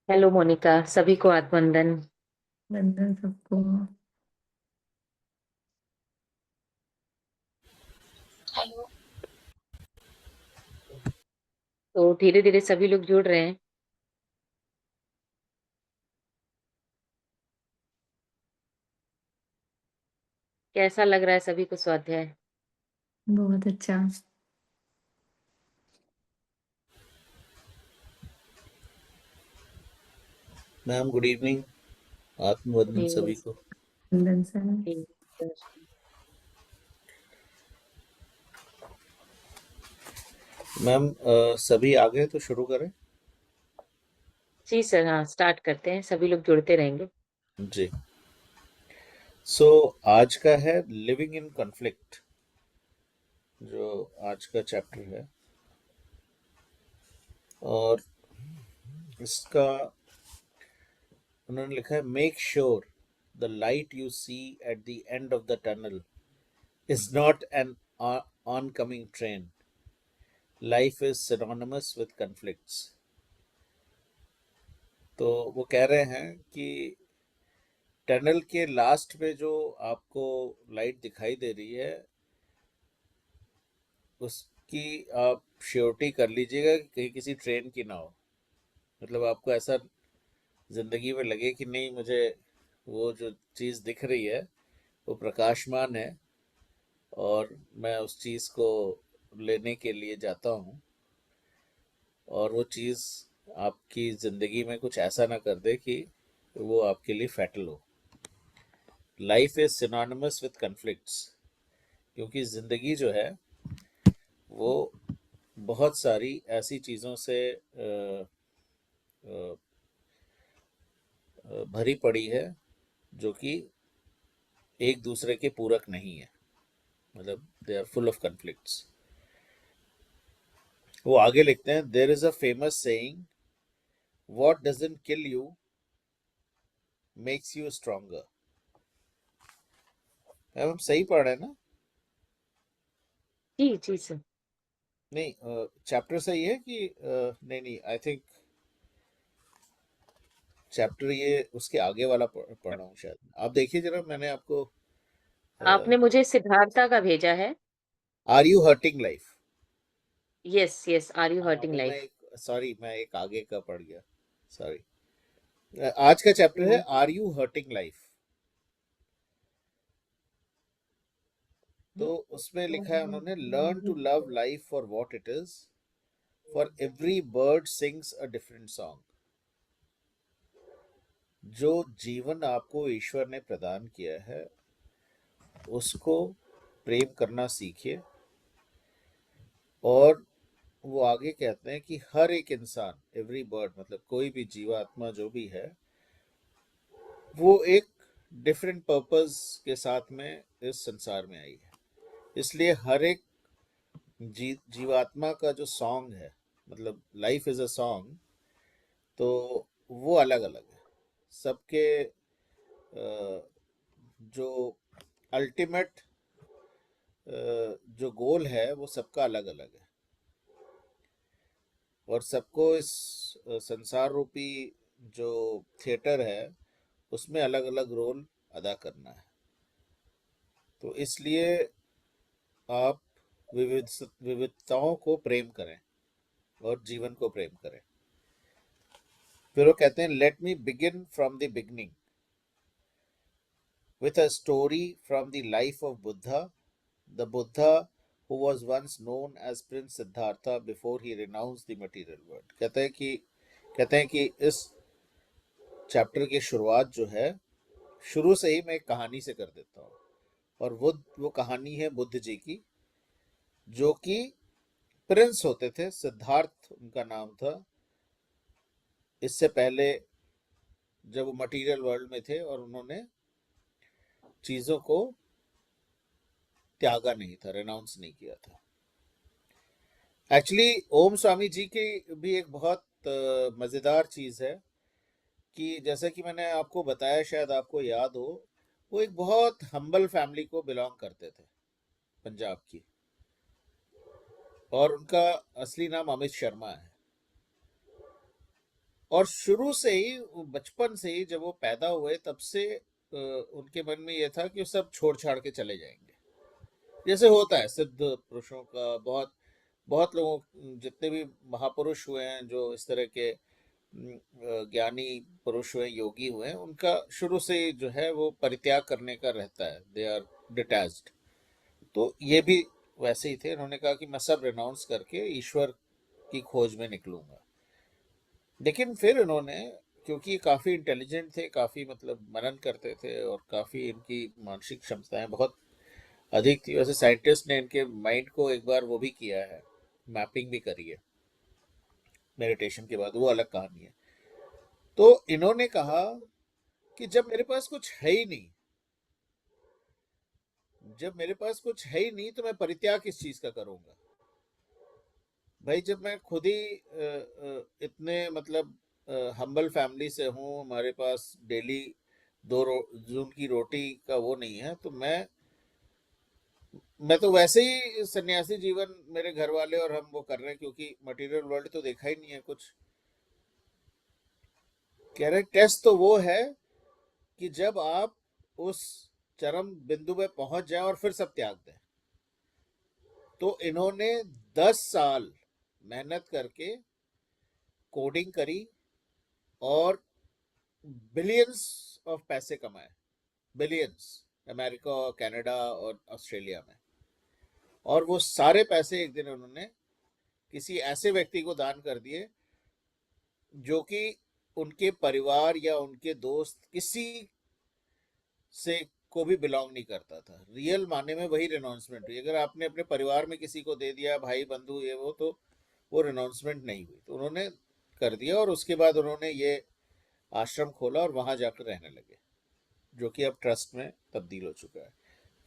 Hello Monika, सभी को आत्मवंदन। बंधन सबको। तो धीरे धीरे सभी लोग जुड़ रहे हैं। कैसा लग रहा है सभी को स्वाध्याय? बहुत अच्छा। Ma'am good evening. आत्मवंदन सभी को। बंधन सर। ठीक। मैम सभी आ गए तो शुरू करें। जी सर, हाँ स्टार्ट करते हैं, सभी लोग जुड़ते रहेंगे। जी। सो आज का है लिविंग इन कॉन्फ्लिक्ट, जो आज का चैप्टर है। और इसका उन्होंने लिखा है, make sure the light you see at the end of the tunnel is not an oncoming train. Life is synonymous with conflicts. तो वो कह रहे हैं कि टनल के लास्ट में जो आपको लाइट दिखाई दे रही है, उसकी आप श्योरिटी कर लीजिएगा कि कहीं किसी ट्रेन की ना हो। मतलब आपको ऐसा ज़िंदगी में लगे कि नहीं, मुझे वो जो चीज़ दिख रही है वो प्रकाशमान है और मैं उस चीज़ को लेने के लिए जाता हूँ, और वो चीज़ आपकी ज़िंदगी में कुछ ऐसा ना कर दे कि वो आपके लिए फैटल हो। Life is synonymous with conflicts, क्योंकि ज़िंदगी जो है वो बहुत सारी ऐसी चीज़ों से भरी पड़ी है जो कि एक दूसरे के पूरक नहीं है। मतलब they are full of conflicts. वो आगे लिखते हैं, there is a famous saying, what doesn't kill you makes you stronger. हम सही पढ़ रहे हैं ना? जी जी सर। नहीं, चैप्टर सही है कि नहीं नहीं, आई थिंक चैप्टर ये उसके आगे वाला पढ़ रहा हूँ शायद। आप देखिए जरा, मैंने आपको आपने मुझे सिद्धार्था का भेजा है। Are you hurting life. Yes yes, are you हाँ हर्टिंग वो मैं लाइफ? एक, सॉरी मैं एक आगे का पढ़ गया, सॉरी। आज का चैप्टर है आर यू हर्टिंग लाइफ। तो उसमें लिखा है उन्होंने, learn to love life for what it is, for every bird sings a different song. जो जीवन आपको ईश्वर ने प्रदान किया है उसको प्रेम करना सीखिए। और वो आगे कहते हैं कि हर एक इंसान, एवरी बर्ड मतलब कोई भी जीवात्मा जो भी है, वो एक डिफरेंट पर्पस के साथ में इस संसार में आई है। इसलिए हर एक जीवात्मा का जो सॉन्ग है, मतलब लाइफ इज अ सॉन्ग, तो वो अलग अलग है सबके। जो अल्टीमेट जो गोल है वो सबका अलग अलग है। और सबको इस संसार रूपी जो थिएटर है उसमें अलग अलग रोल अदा करना है। तो इसलिए आप विविधताओं को प्रेम करें और जीवन को प्रेम करें। फिर वो कहते हैं, let me begin from the beginning with a story from the life of Buddha, the Buddha who was once known as Prince Siddhartha before he renounced the material world। कहते हैं कि इस चैप्टर की शुरुआत जो है, शुरू से ही मैं एक कहानी से कर देता हूँ। और वो कहानी है बुद्ध जी की, जो कि प्रिंस होते थे, सिद्धार्थ उनका नाम था। इससे पहले जब वो मटेरियल वर्ल्ड में थे और उन्होंने चीज़ों को त्यागा नहीं था, रेनाउंस नहीं किया था। एक्चुअली ओम स्वामी जी की भी एक बहुत मज़ेदार चीज़ है कि जैसा कि मैंने आपको बताया, शायद आपको याद हो, वो एक बहुत हम्बल फैमिली को बिलोंग करते थे, पंजाब की। और उनका असली नाम अमित शर्मा है। और शुरू से ही बचपन से ही जब वो पैदा हुए तब से उनके मन में ये था कि वो सब छोड़ छाड़ के चले जाएंगे, जैसे होता है सिद्ध पुरुषों का। बहुत बहुत लोगों, जितने भी महापुरुष हुए हैं, जो इस तरह के ज्ञानी पुरुष हुए, योगी हुए, उनका शुरू से ही जो है वो परित्याग करने का रहता है, दे आर डिटैच्ड। तो ये भी वैसे ही थे। इन्होंने कहा कि मैं सब रिनाउंस करके ईश्वर की खोज में निकलूंगा। लेकिन फिर इन्होंने, क्योंकि काफ़ी इंटेलिजेंट थे, काफ़ी मतलब मनन करते थे और काफ़ी इनकी मानसिक क्षमताएं बहुत अधिक थी। वैसे साइंटिस्ट ने इनके माइंड को एक बार वो भी किया है, मैपिंग भी करी है मेडिटेशन के बाद, वो अलग कहानी है। तो इन्होंने कहा कि जब मेरे पास कुछ है ही नहीं, जब मेरे पास कुछ है ही नहीं तो मैं परित्याग किस चीज़ का करूंगा भाई। जब मैं खुद ही इतने मतलब हम्बल फैमिली से हूँ, हमारे पास डेली जून की रोटी का वो नहीं है, तो मैं तो वैसे ही सन्यासी जीवन, मेरे घर वाले और हम वो कर रहे हैं, क्योंकि मटेरियल वर्ल्ड तो देखा ही नहीं है कुछ। कह रहे टेस्ट तो वो है कि जब आप उस चरम बिंदु पे पहुंच जाएं और फिर सब त्याग दें। तो इन्होंने 10 साल मेहनत करके कोडिंग करी और बिलियंस ऑफ पैसे कमाए, बिलियंस, अमेरिका, कनाडा और ऑस्ट्रेलिया में। और वो सारे पैसे एक दिन उन्होंने किसी ऐसे व्यक्ति को दान कर दिए जो कि उनके परिवार या उनके दोस्त किसी से को भी बिलोंग नहीं करता था। रियल माने में वही रिनाउंसमेंट हुई। अगर आपने अपने परिवार में किसी को दे दिया, भाई बंधु ये वो, तो वो रिनाउंसमेंट नहीं हुई। तो उन्होंने कर दिया और उसके बाद उन्होंने ये आश्रम खोला और वहां जाकर रहने लगे, जो कि अब ट्रस्ट में तब्दील हो चुका है।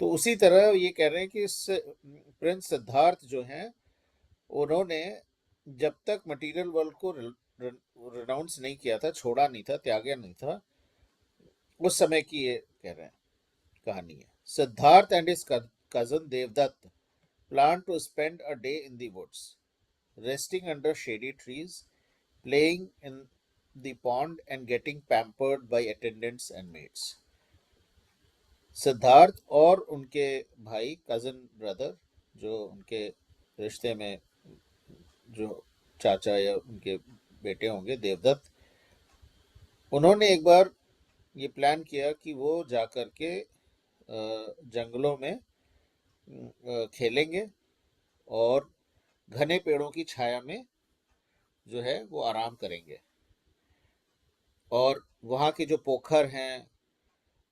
तो उसी तरह ये कह रहे हैं कि प्रिंस सिद्धार्थ जो हैं, उन्होंने जब तक मटेरियल वर्ल्ड को रिनाउंस नहीं किया था, छोड़ा नहीं था, त्यागा नहीं था, उस समय की ये कह रहे हैं कहानी है। Siddhartha and his cousin Devadatta planned to spend a day in the woods, resting under shady trees, playing in the pond and getting pampered by attendants and maids. Siddharth और उनके भाई, कजन ब्रदर, जो उनके रिश्ते में जो चाचा या उनके बेटे होंगे, देवदत्त, उन्होंने एक बार ये प्लान किया कि वो जाकर के जंगलों में खेलेंगे और घने पेड़ों की छाया में जो है वो आराम करेंगे, और वहाँ के जो पोखर हैं,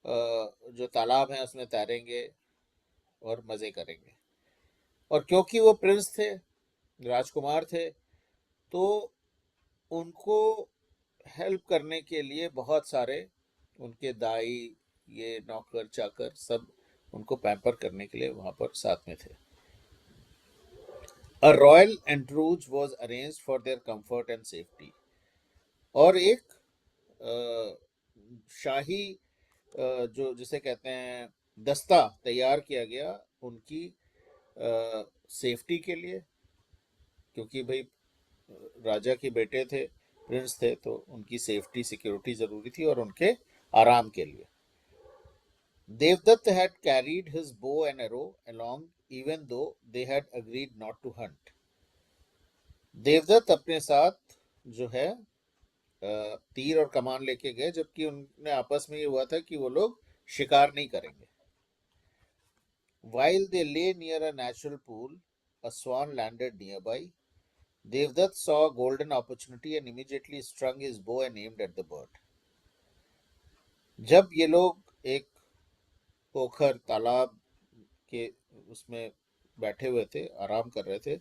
जो तालाब हैं, उसमें तैरेंगे और मज़े करेंगे। और क्योंकि वो प्रिंस थे, राजकुमार थे, तो उनको हेल्प करने के लिए बहुत सारे उनके दाई, ये नौकर चाकर, सब उनको पैम्पर करने के लिए वहाँ पर साथ में थे। A royal entourage was arranged for their comfort and safety. और एक शाही जो जिसे कहते हैं दस्ता तैयार किया गया उनकी सेफ्टी के लिए, क्योंकि भाई राजा के बेटे थे, प्रिंस थे, तो उनकी सेफ्टी, सिक्योरिटी जरूरी थी, और उनके आराम के लिए। Devdutt had carried his bow and arrow along even though they had agreed not to hunt. Devdutt अपने साथ जो है तीर और कमान लेके गए, जबकि उनने आपस में ये हुआ था कि वो लोग शिकार नहीं करेंगे। While they lay near a natural pool, a swan landed nearby. Devdutt saw a golden opportunity and immediately strung his bow and aimed at the bird. जब ये लोग एक पोखर, तालाब के उसमें बैठे हुए थे, आराम कर रहे थे,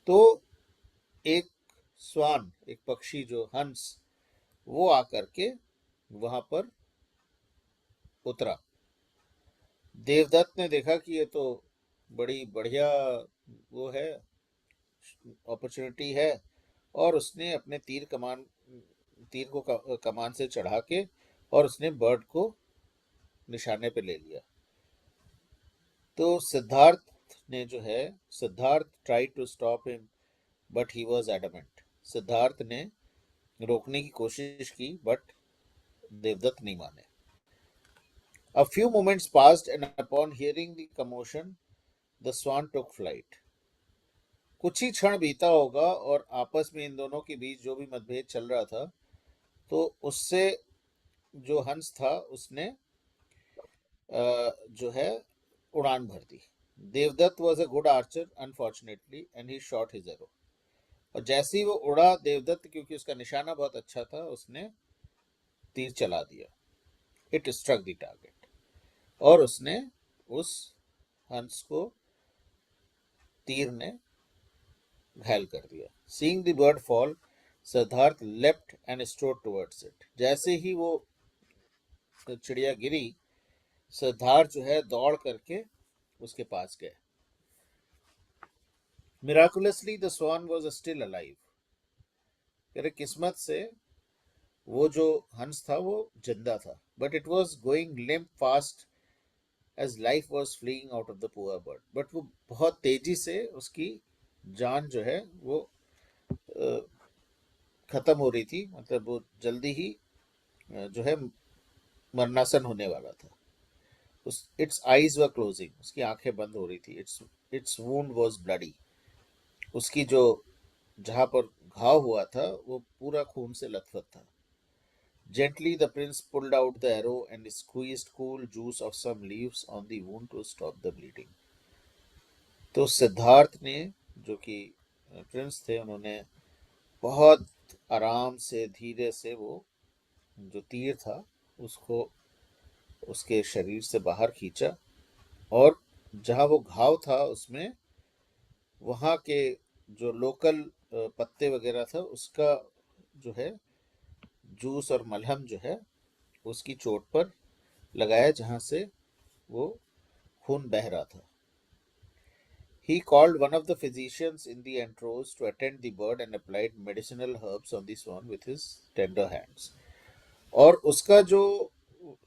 तो एक स्वान, एक पक्षी, जो हंस, वो आकर के वहां पर उतरा। देवदत्त ने देखा कि ये तो बड़ी बढ़िया वो है, अपॉर्चुनिटी है, और उसने अपने तीर को कमान से चढ़ा के और उसने बर्ड को निशाने पे ले लिया। तो Siddhartha try to stop him but he was adamant. Siddhartha ने रोकने की कोशिश की, बट देवदत्त नहीं माने। A few moments passed, and upon hearing the commotion, the swan took flight. कुछ ही क्षण बीता होगा और आपस में इन दोनों के बीच जो भी मतभेद चल रहा था, तो उससे जो हंस था उसने जो है उड़ान भर दी। Devadatta was a good archer unfortunately and he shot his arrow. और जैसे ही वो उड़ा, देवदत्त, क्योंकि उसका निशाना बहुत अच्छा था, उसने तीर चला दिया। इट स्ट्रक द टारगेट, और उसने उस हंस को तीर ने घायल कर दिया। Seeing the bird fall, Siddharth left and strode towards it. जैसे ही वो चिड़िया गिरी, सिद्धार्थ जो है दौड़ करके उसके पास गए। Miraculously the swan was still alive. तेरे किस्मत से वो जो हंस था वो जिंदा था, but it was going limp fast as life was fleeing out of the poor bird. But वो बहुत तेजी से उसकी जान जो है वो खत्म हो रही थी, मतलब वो जल्दी ही जो है मरनासन होने वाला था। उस इट्स आईज वर क्लोजिंग, उसकी आंखें बंद हो रही थी। इट्स वुंड वाज ब्लडी, उसकी जो जहां पर घाव हुआ था वो पूरा खून से लथपथ था। Gently, the prince pulled out the arrow and squeezed cool juice of some leaves on the wound to stop the bleeding. तो सिद्धार्थ ने, जो कि प्रिंस थे, उन्होंने बहुत आराम से धीरे से वो जो तीर था उसको उसके शरीर से बाहर खींचा, और जहां वो घाव था उसमें वहां के जो लोकल पत्ते वगैरह था उसका जो है जूस और मलहम जो है उसकी चोट पर लगाया, जहां से वो खून बह रहा था। He called one of the physicians in the entrance to attend the bird and applied medicinal herbs on the swan with his tender hands. और उसका जो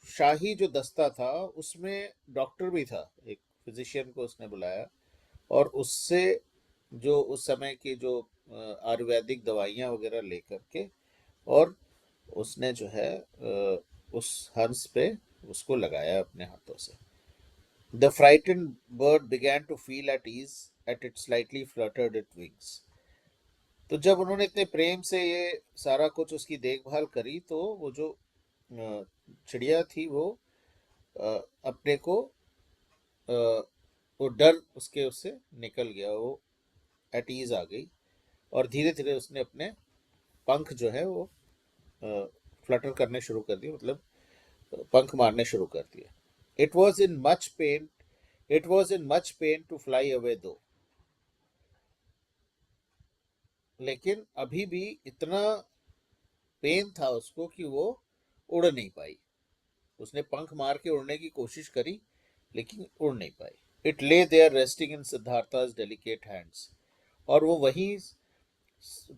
शाही जो दस्ता था उसमें डॉक्टर भी था, एक फिजिशियन को उसने बुलाया, और उससे जो उस समय की जो आयुर्वेदिक दवाइयाँ वगैरह लेकर के, और उसने जो है उस हंस पे उसको लगाया अपने हाथों से। The frightened bird began to feel at ease at its slightly fluttered its wings. तो जब उन्होंने इतने प्रेम से ये सारा कुछ उसकी देखभाल करी, तो वो जो चिड़िया थी वो अपने को वो डर उससे निकल गया, वो एट ईज आ गई, और धीरे धीरे उसने अपने पंख जो है वो फ्लटर करने शुरू कर दिए, मतलब पंख मारने शुरू कर दिए। It was in much pain it was in much pain to fly away though. लेकिन अभी भी इतना पेन था उसको कि वो उड़ नहीं पाई। उसने पंख मार के उड़ने की कोशिश करी, लेकिन उड़ नहीं पाई। It lay there resting in Siddhartha's delicate hands. और वो वहीं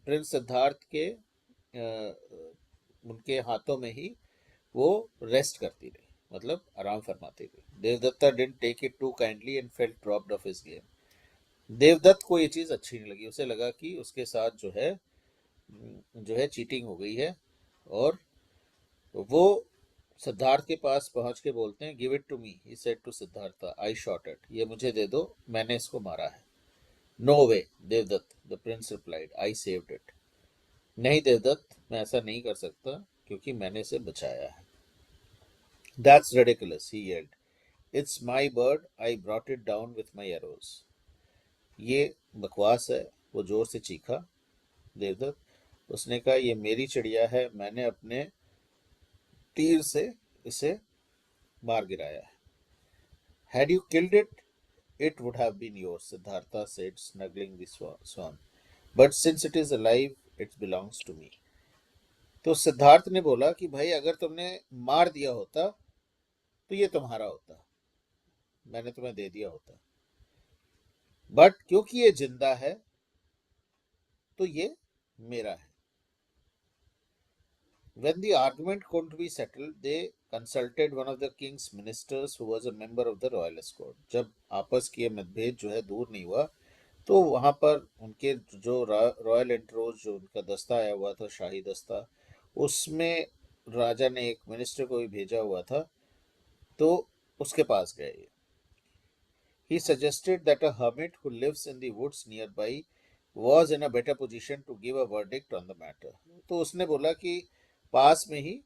प्रिंस सिद्धार्थ के उनके हाथों में ही वो रेस्ट करती रही, मतलब आराम फरमाती रही। Devadatta didn't take it to kindly and felt dropped off his game. Devadatta को ये चीज अच्छी नहीं लगी, उसे लगा कि उसके साथ जो है चीटिंग हो गई है, और वो सिद्धार्थ के पास पहुंच के बोलते हैं, give it to me, he said to Siddhartha, I shot it, ये मुझे दे दो, मैंने इसको मारा है। No way Devadatta, the prince replied, I saved it. नहीं देवदत्त, मैं ऐसा नहीं कर सकता, क्योंकि मैंने इसे बचाया है। That's ridiculous, he yelled, it's my bird, I brought it down with my arrows. ये बकवास है, वो जोर से चीखा देवदत्त। उसने कहा, ये मेरी चिड़िया है, मैंने अपने तीर से इसे मार गिराया है। Had you killed it, it would have been yours, Siddhartha said, snuggling the swan. But since it is alive, it belongs to me. तो सिद्धार्थ ने बोला कि भाई, अगर तुमने मार दिया होता तो ये तुम्हारा होता, मैंने तुम्हें दे दिया होता, बट क्योंकि ये जिंदा है तो ये मेरा है। When the argument couldn't be settled, they consulted one of the king's ministers who was a member of the royal escort. जब आपस की ये मतभेद जो है दूर नहीं हुआ, तो वहां पर उनके जो रॉयल एंट्रोज जो उनका दस्ता आया हुआ था, शाही दस्ता, उसमें राजा ने एक मिनिस्टर को भी भेजा हुआ था, तो उसके पास गए। He suggested that a hermit who lives in the woods nearby was in a better position to give a verdict on the matter. तो उसने बोला कि पास में ही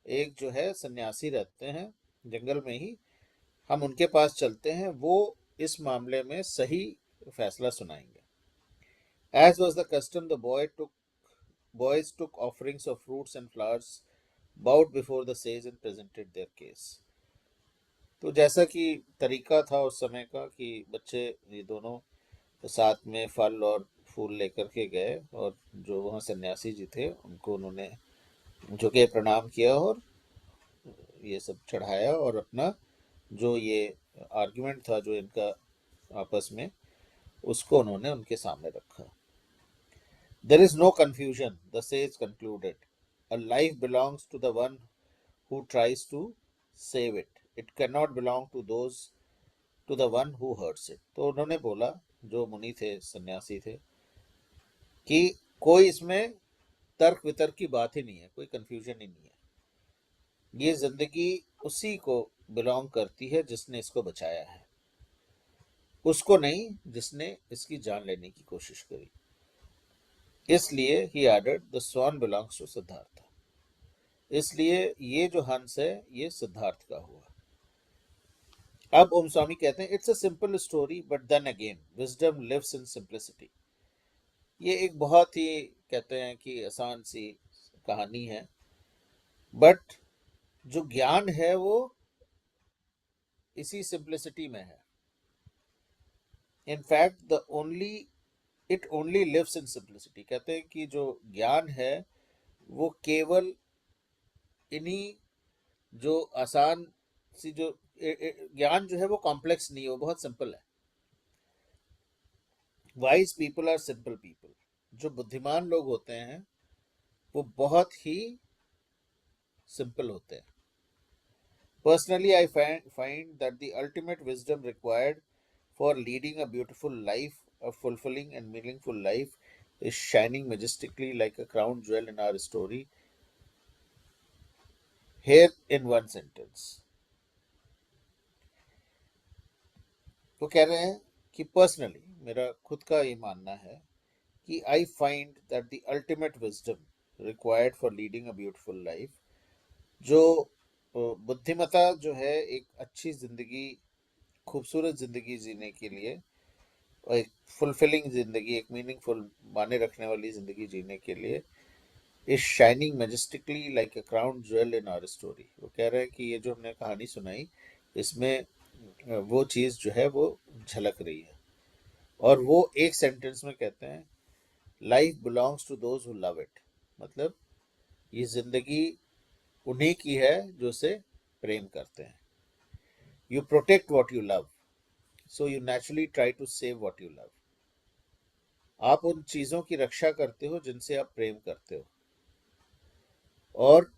एक जो है सन्यासी रहते हैं जंगल में ही, हम उनके पास चलते हैं, वो इस मामले में सही फैसला सुनाएंगे। As was the custom, the boys took offerings of fruits and flowers, bowed before the sage and presented their case. तो जैसा कि तरीका था उस समय का कि बच्चे ये दोनों साथ में फल और फूल लेकर के गए, और जो वहाँ सन्यासी जी थे उनको उन्होंने झुके प्रणाम किया और ये सब चढ़ाया, और अपना जो ये आर्गुमेंट था जो इनका आपस में, उसको उन्होंने उनके सामने रखा। There is no confusion, the sage concluded. A life belongs to the one who tries to save it. It cannot belong to the one who hurts it. तो उन्होंने बोला, जो मुनि थे, सन्यासी थे, कि कोई इसमें तर्क वितर्क की बात ही नहीं है, कोई कंफ्यूजन ही नहीं है। ये जिंदगी उसी को बिलोंग करती है जिसने इसको बचाया है, उसको नहीं जिसने इसकी जान लेने की कोशिश करी। इसलिए he added the swan belongs to Siddhartha, इसलिए ये जो हंस है ये सिद्धार्थ का हुआ। अब ओम स्वामी कहते हैं, it's a simple story but then again wisdom lives in simplicity. ये एक बहुत ही, कहते हैं कि आसान सी कहानी है, बट जो ज्ञान है वो इसी सिंप्लिसिटी में है। In fact the only it only lives in simplicity. कहते हैं कि जो ज्ञान है वो केवल इन्हीं जो आसान सी जो ज्ञान जो है वो कॉम्प्लेक्स नहीं है, वो बहुत सिंपल है। Wise people are simple people. जो बुद्धिमान लोग होते हैं वो बहुत ही सिंपल होते हैं। Personally, I find that the ultimate wisdom required for leading a beautiful life, a fulfilling and meaningful life, is shining majestically like a crown jewel in our story here in one sentence. वो कह रहे हैं कि personally मेरा खुद का ये मानना है कि I find that the ultimate wisdom required for leading a beautiful life, जो बुद्धिमता जो है एक अच्छी जिंदगी, खूबसूरत जिंदगी जीने के लिए, और एक फुलफिलिंग जिंदगी, एक मीनिंगफुल माने रखने वाली जिंदगी जीने के लिए, is shining majestically like a crown jewel in our story. वो कह रहे हैं कि ये जो हमने कहानी सुनाई इसमें वो चीज़ जो है वो झलक रही है। और वो एक सेंटेंस में कहते हैं, life belongs to those who love it. मतलब ये जिंदगी उन्हीं की है जो उसे प्रेम करते हैं। You protect what you love, so you naturally try to save what you love. आप उन चीज़ों की रक्षा करते हो जिनसे आप प्रेम करते हो, और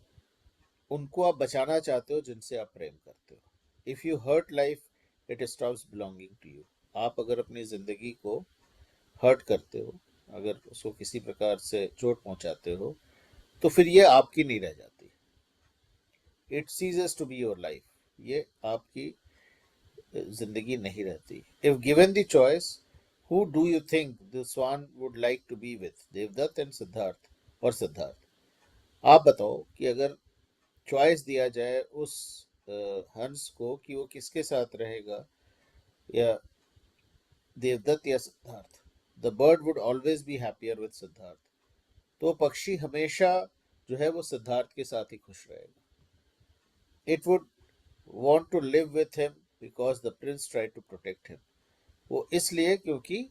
उनको आप बचाना चाहते हो जिनसे आप प्रेम करते हो। If you hurt life, it stops belonging to you. आप अगर अपनी ज़िंदगी को हर्ट करते हो, अगर उसको किसी प्रकार से चोट पहुंचाते हो, तो फिर ये आपकी नहीं रह जाती। It ceases to be your life, ये आपकी जिंदगी नहीं रहती। If given the choice, who do you think the swan would like to be with, Devadatta and Siddhartha, और सिद्धार्थ। आप बताओ कि अगर चॉइस दिया जाए उस हंस को कि वो किसके साथ रहेगा, या देवदत्त या Siddharth, the bird would always be happier with Siddharth. तो पक्षी हमेशा जो है वो सिद्धार्थ के साथ ही खुश रहेगा। It would want to live with him because the prince try to protect him. वो इसलिए क्योंकि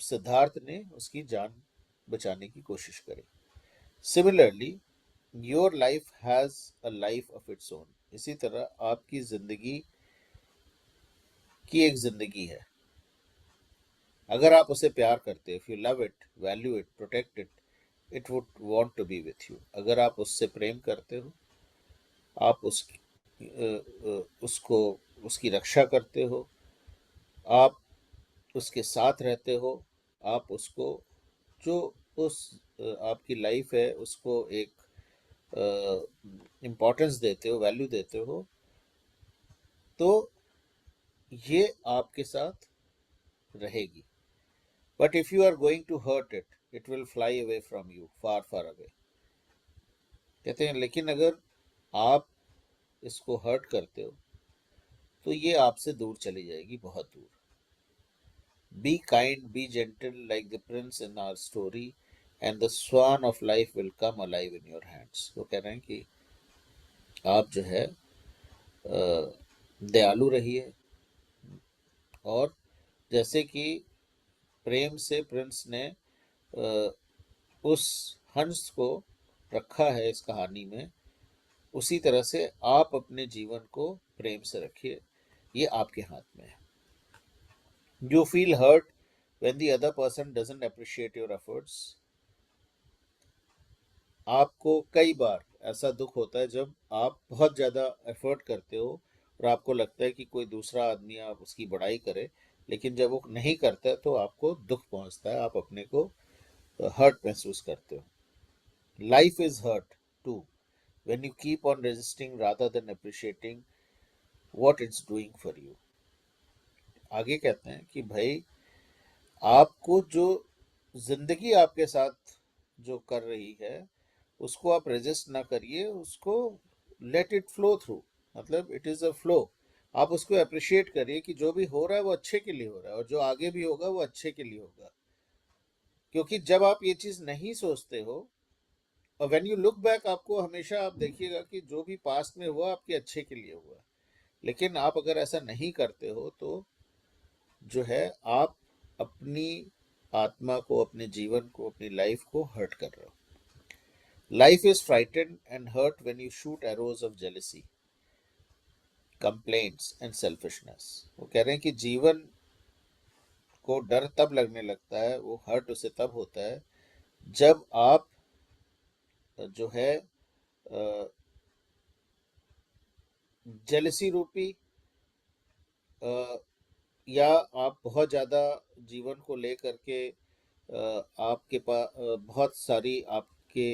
सिद्धार्थ ने उसकी जान बचाने की कोशिश करी। Similarly your life has a life of its own. इसी तरह आपकी जिंदगी की एक जिंदगी है। अगर आप उसे प्यार करते हो, if you love it, value it, protect it, it would want to be with you. अगर आप उससे प्रेम करते हो, आप उसको उसकी रक्षा करते हो, आप उसके साथ रहते हो, आप उसको जो उस आपकी लाइफ है उसको एक इम्पोर्टेंस देते हो, वैल्यू देते हो, तो ये आपके साथ रहेगी. But if you are going to hurt it, it will fly away from you, far far away. कहते हैं लेकिन अगर आप इसको हर्ट करते हो तो ये आपसे दूर चली जाएगी, बहुत दूर. Be kind, be gentle like the prince in our story, and the swan of life will come alive in your hands. वो कह रहे हैं कि आप जो है दयालु रहिए, और जैसे कि प्रेम से प्रिंस ने उस हंस को रखा है इस कहानी में, उसी तरह से आप अपने जीवन को प्रेम से रखिए. ये आपके हाथ में है. You feel hurt when the other person doesn't appreciate your efforts. आपको कई बार ऐसा दुख होता है जब आप बहुत ज़्यादा एफर्ट करते हो और आपको लगता है कि कोई दूसरा आदमी आप उसकी बड़ाई करे, लेकिन जब वो नहीं करता है तो आपको दुख पहुंचता है, आप अपने को हर्ट महसूस करते हो. Life is hurt to when you keep on resisting rather than appreciating what it's doing for you. आगे कहते हैं कि भाई आपको जो जिंदगी आपके साथ जो कर रही है उसको आप रेजिस्ट ना करिए, उसको लेट इट फ्लो थ्रू. मतलब इट इज अ फ्लो. आप उसको अप्रिशिएट करिए कि जो भी हो रहा है वो अच्छे के लिए हो रहा है, और जो आगे भी होगा वो अच्छे के लिए होगा. क्योंकि जब आप ये चीज नहीं सोचते हो, और व्हेन यू लुक बैक, आपको हमेशा आप देखिएगा कि जो भी पास्ट में हुआ आपके अच्छे के लिए हुआ. लेकिन आप अगर ऐसा नहीं करते हो तो जो है आप अपनी आत्मा को, अपने जीवन को, अपनी लाइफ को हर्ट कर रहे हो. Life is frightened and hurt when you shoot arrows of jealousy, complaints and selfishness. वो कह रहे हैं कि जीवन को डर तब लगने लगता है, वो हर्ट उसे तब होता है जब आप जो है जेलसी रूपी या आप बहुत ज़्यादा जीवन को लेकर के आपके पास बहुत सारी आपके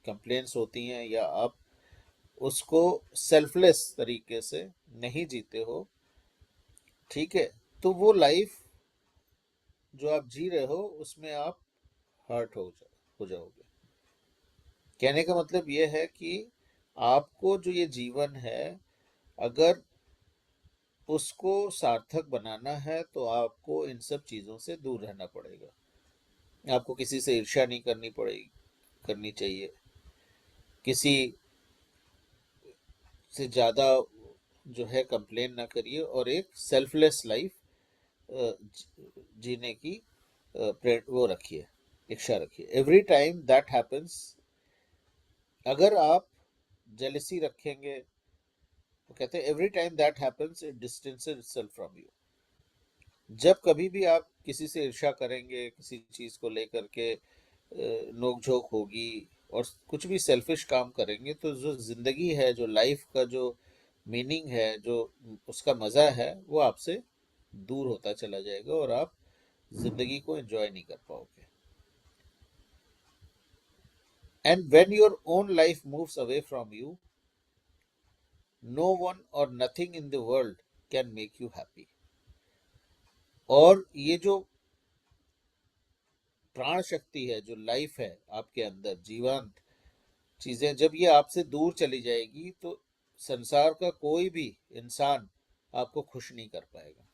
कंप्लेंट्स होती हैं, या आप उसको सेल्फलेस तरीके से नहीं जीते हो, ठीक है, तो वो लाइफ जो आप जी रहे हो उसमें आप हर्ट हो जाओगे. कहने का मतलब ये है कि आपको जो ये जीवन है, अगर उसको सार्थक बनाना है तो आपको इन सब चीज़ों से दूर रहना पड़ेगा. आपको किसी से ईर्ष्या नहीं करनी चाहिए, किसी से ज़्यादा जो है कंप्लेन ना करिए, और एक सेल्फलेस लाइफ जीने की वो रखिए, इच्छा रखिए. एवरी टाइम दैट हैपन्स, अगर आप जेलसी रखेंगे तो कहते हैं every time that happens it distances itself from you. जब कभी भी आप किसी से ईर्ष्या करेंगे, किसी चीज़ को लेकर के नोक झोंक होगी और कुछ भी सेल्फिश काम करेंगे, तो जो जिंदगी है, जो लाइफ का जो मीनिंग है, जो उसका मज़ा है, वो आपसे दूर होता चला जाएगा और आप जिंदगी को एंजॉय नहीं कर पाओगे. And when your own life moves away from you, no one or nothing in the world can make you happy. और ये जो प्राण शक्ति है, जो लाइफ है आपके अंदर, जीवंत चीजें, जब ये आपसे दूर चली जाएगी तो संसार का कोई भी इंसान आपको खुश नहीं कर पाएगा,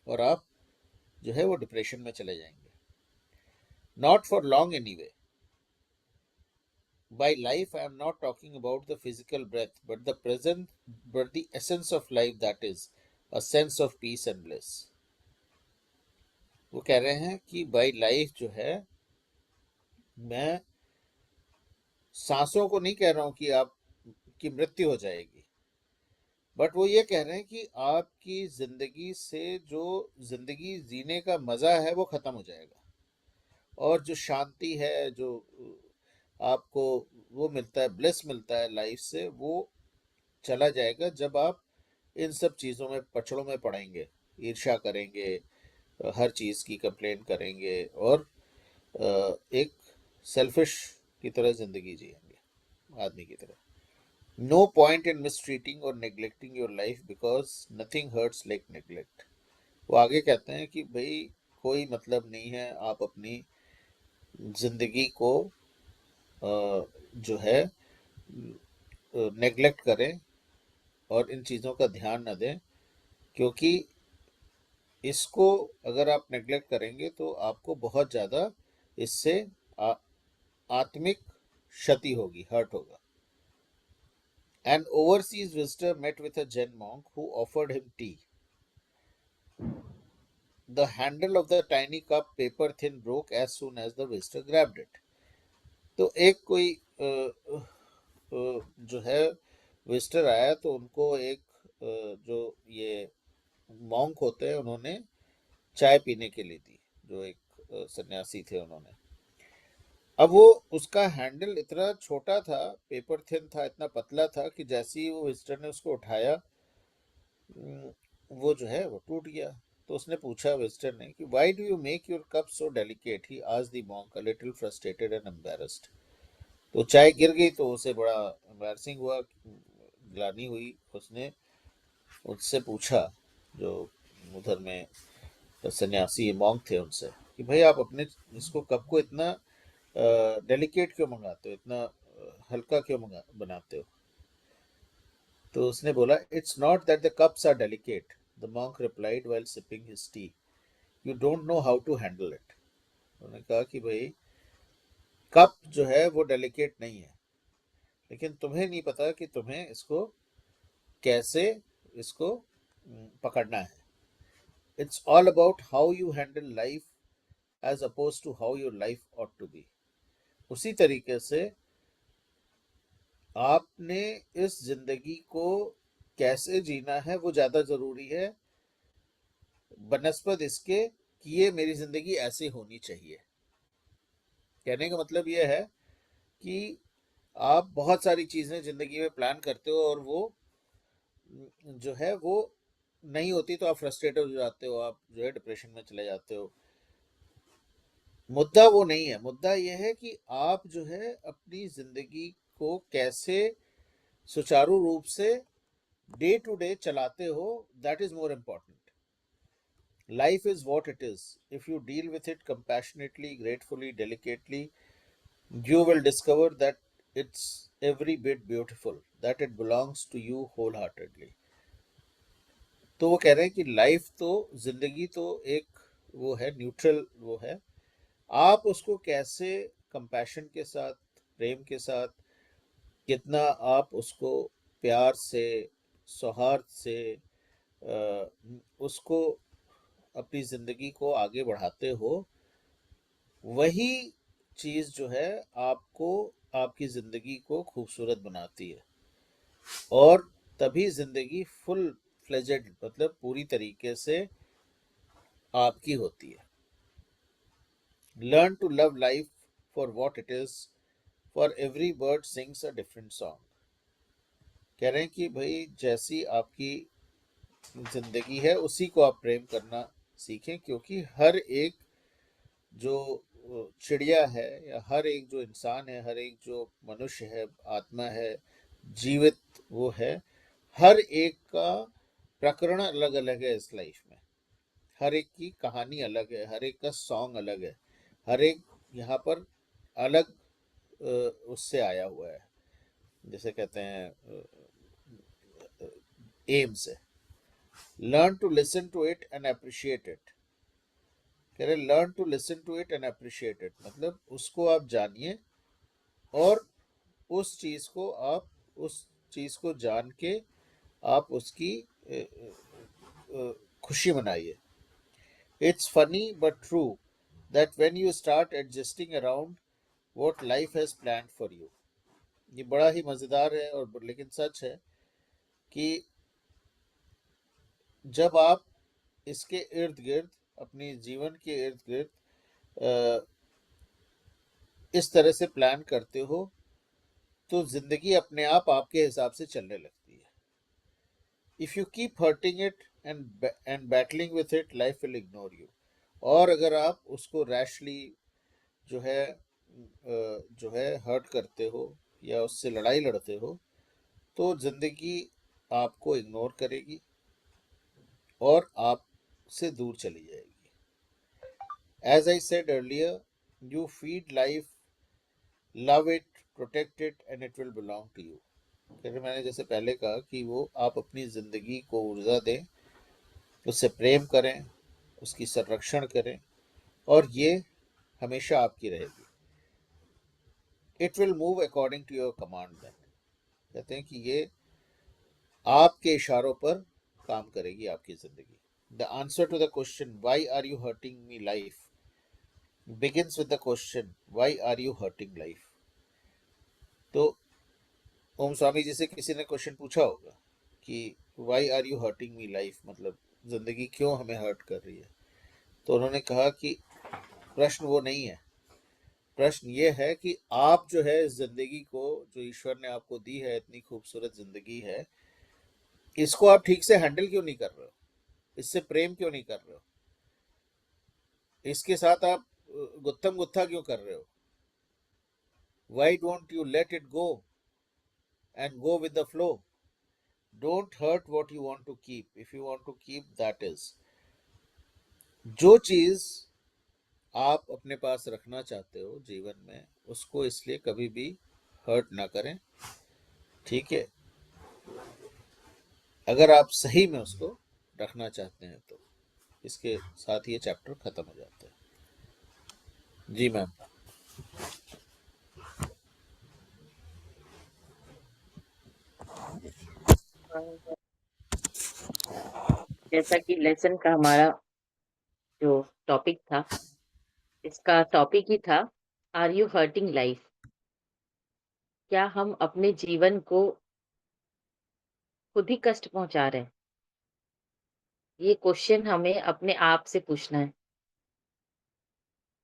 और आप जो है वो डिप्रेशन में चले जाएंगे. Not for long any way. By life, I am not talking about the physical breath, but the present, but the essence of life, that is a sense of peace and bliss. वो कह रहे हैं कि by life जो है, मैं सांसों को नहीं कह रहा हूं कि आप की मृत्यु हो जाएगी, बट वो ये कह रहे हैं कि आपकी जिंदगी से जो जिंदगी जीने का मजा है वो खत्म हो जाएगा, और जो शांति है, जो आपको वो मिलता है, ब्लिस मिलता है लाइफ से, वो चला जाएगा जब आप इन सब चीज़ों में, पचड़ों में पड़ेंगे, ईर्ष्या करेंगे, हर चीज़ की कंप्लेन करेंगे और एक सेल्फिश की तरह ज़िंदगी जिएंगे, आदमी की तरह। नो पॉइंट इन मिसट्रीटिंग और neglecting your life because nothing hurts like neglect. वो आगे कहते हैं कि भाई कोई मतलब नहीं है आप अपनी ज़िंदगी को जो है नेग्लेक्ट करें और इन चीज़ों का ध्यान न दें, क्योंकि इसको अगर आप नेग्लेक्ट करेंगे तो आपको बहुत ज़्यादा इससे आ- आत्मिक क्षति होगी, हर्ट होगा। An overseas visitor met with a Zen monk who offered him tea. The handle of the tiny cup, paper thin, broke as soon as the visitor grabbed it. तो एक कोई जो है विजिटर आया तो उनको एक जो ये मॉन्क होते हैं उन्होंने चाय पीने के लिए दी, जो एक सन्यासी थे उन्होंने। अब वो उसका हैंडल इतना छोटा था, पेपर थिन था, इतना पतला था कि जैसे ही वो विजिटर ने उसको उठाया वो जो है वो टूट गया। तो उसने पूछा विजिटर ने कि why do you make your cup so delicate, he asked the monk a little frustrated and embarrassed. तो चाय गिर गई तो उसे बड़ा एम्बैरसिंग हुआ, ग्लानि हुई। उसने उससे पूछा, जो उधर में सन्यासी मॉन्क थे उनसे, कि भाई आप अपने इसको कप को इतना डेलिकेट क्यों मंगाते हो, इतना हल्का क्यों बनाते हो। तो उसने बोला, it's not that the cups are delicate, the monk replied while sipping his tea, you don't know how to handle it. उन्होंने कहा कि भाई कप जो है वो डेलिकेट नहीं है, लेकिन तुम्हें नहीं पता कि तुम्हें इसको कैसे इसको पकड़ना है। It's all about how you handle life as oppose to how your life ought to be. उसी तरीके से आपने इस जिंदगी को कैसे जीना है वो ज्यादा जरूरी है बनस्पत इसके कि ये मेरी जिंदगी ऐसे होनी चाहिए। कहने का मतलब ये है कि आप बहुत सारी चीजें जिंदगी में प्लान करते हो और वो जो है वो नहीं होती तो आप फ्रस्ट्रेटेड हो जाते हो, आप जो है डिप्रेशन में चले जाते हो। मुद्दा वो नहीं है, मुद्दा ये है कि आप जो है अपनी जिंदगी को कैसे सुचारू रूप से डे टू डे चलाते हो, that is more important. Life is what it is, if you deal with it compassionately, gratefully, delicately, you will discover that it's every bit beautiful, that it belongs to you wholeheartedly. तो वो कह रहे हैं कि life तो, जिंदगी तो एक वो है, न्यूट्रल वो है। आप उसको कैसे कंपैशन के साथ, प्रेम के साथ, कितना आप उसको प्यार से, सौहार्द से उसको अपनी जिंदगी को आगे बढ़ाते हो, वही चीज जो है आपको, आपकी जिंदगी को खूबसूरत बनाती है। और तभी जिंदगी फुल फ्लेजेड, मतलब पूरी तरीके से आपकी होती है। Learn to love life for what it is, for every bird sings a different song. कह रहे हैं कि भाई जैसी आपकी जिंदगी है उसी को आप प्रेम करना सीखें, क्योंकि हर एक जो चिड़िया है, या हर एक जो इंसान है, हर एक जो मनुष्य है, आत्मा है, जीवित वो है, हर एक का प्रकरण अलग अलग है इस लाइफ में। हर एक की कहानी अलग है, हर एक का सॉन्ग अलग है, हर एक यहाँ पर अलग उससे आया हुआ है, जैसे कहते हैं एम से। Learn to listen to it and appreciate it. कह रहे learn to listen to it and appreciate it, मतलब उसको आप जानिए और उस चीज को आप, उस चीज को जान के आप उसकी खुशी मनाइए। It's funny but true that when you start adjusting around what life has planned for you. ये बड़ा ही मजेदार है और लेकिन सच है कि जब आप इसके इर्द गिर्द, अपनी जीवन के इर्द गिर्द इस तरह से प्लान करते हो तो जिंदगी अपने आप आपके हिसाब से चलने लगती है। If you keep hurting it and battling with it, life will ignore you. और अगर आप उसको रैशली जो है हर्ट करते हो या उससे लड़ाई लड़ते हो, तो जिंदगी आपको इग्नोर करेगी और आपसे दूर चली जाएगी. As I said earlier, you feed life, love it, protect it, and it will belong to you. फिर मैंने जैसे पहले कहा कि वो आप अपनी जिंदगी को ऊर्जा दें, उससे प्रेम करें, उसकी संरक्षण करें, और ये हमेशा आपकी रहेगी. It will move according to your command. Then कहते हैं कि ये आपके इशारों पर काम करेगी आपकी जिंदगी. The answer to the question why are you hurting me life begins with the question, why are you hurting life? तो ओम स्वामी जी से किसी ने क्वेश्चन पूछा होगा कि why are you hurting me life, मतलब जिंदगी क्यों हमें हर्ट कर रही है. तो उन्होंने कहा कि प्रश्न वो नहीं है. प्रश्न ये है कि आप जो है इस जिंदगी को, जो ईश्वर ने आपको दी है, इतनी खूबसूरत जिंदगी है, इसको आप ठीक से हैंडल क्यों नहीं कर रहे हो, इससे प्रेम क्यों नहीं कर रहे हो, इसके साथ आप गुत्थम गुत्था क्यों कर रहे हो. Why don't you let it go and go with the flow. Don't hurt what you want to keep. If you want to keep, that is. जो चीज आप अपने पास रखना चाहते हो जीवन में, उसको इसलिए कभी भी हर्ट ना करें. ठीक है, अगर आप सही में उसको रखना चाहते हैं तो. इसके साथ ये चैप्टर खत्म हो जाता है. जी मैम. जैसा कि लेसन का हमारा जो टॉपिक था, इसका टॉपिक ही था, आर यू हर्टिंग लाइफ? क्या हम अपने जीवन को खुद ही कष्ट पहुंचा रहे हैं? ये क्वेश्चन हमें अपने आप से पूछना है.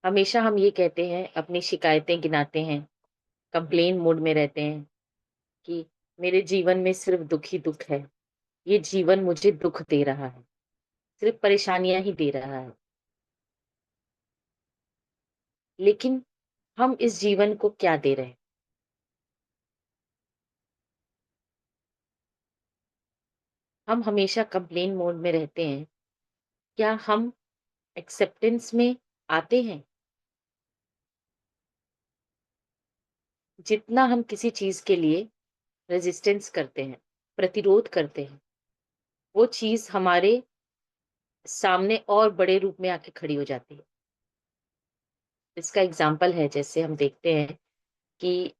हमेशा हम ये कहते हैं, अपनी शिकायतें गिनाते हैं, कंप्लेन मोड में रहते हैं कि मेरे जीवन में सिर्फ दुख ही दुख है, ये जीवन मुझे दुख दे रहा है, सिर्फ परेशानियां ही दे रहा है. लेकिन हम इस जीवन को क्या दे रहे हैं? हम हमेशा कंप्लेन मोड में रहते हैं. क्या हम एक्सेप्टेंस में आते हैं? जितना हम किसी चीज के लिए रेजिस्टेंस करते हैं, प्रतिरोध करते हैं, वो चीज हमारे सामने और बड़े रूप में आके खड़ी हो जाती है. इसका एग्जाम्पल है, जैसे हम देखते हैं कि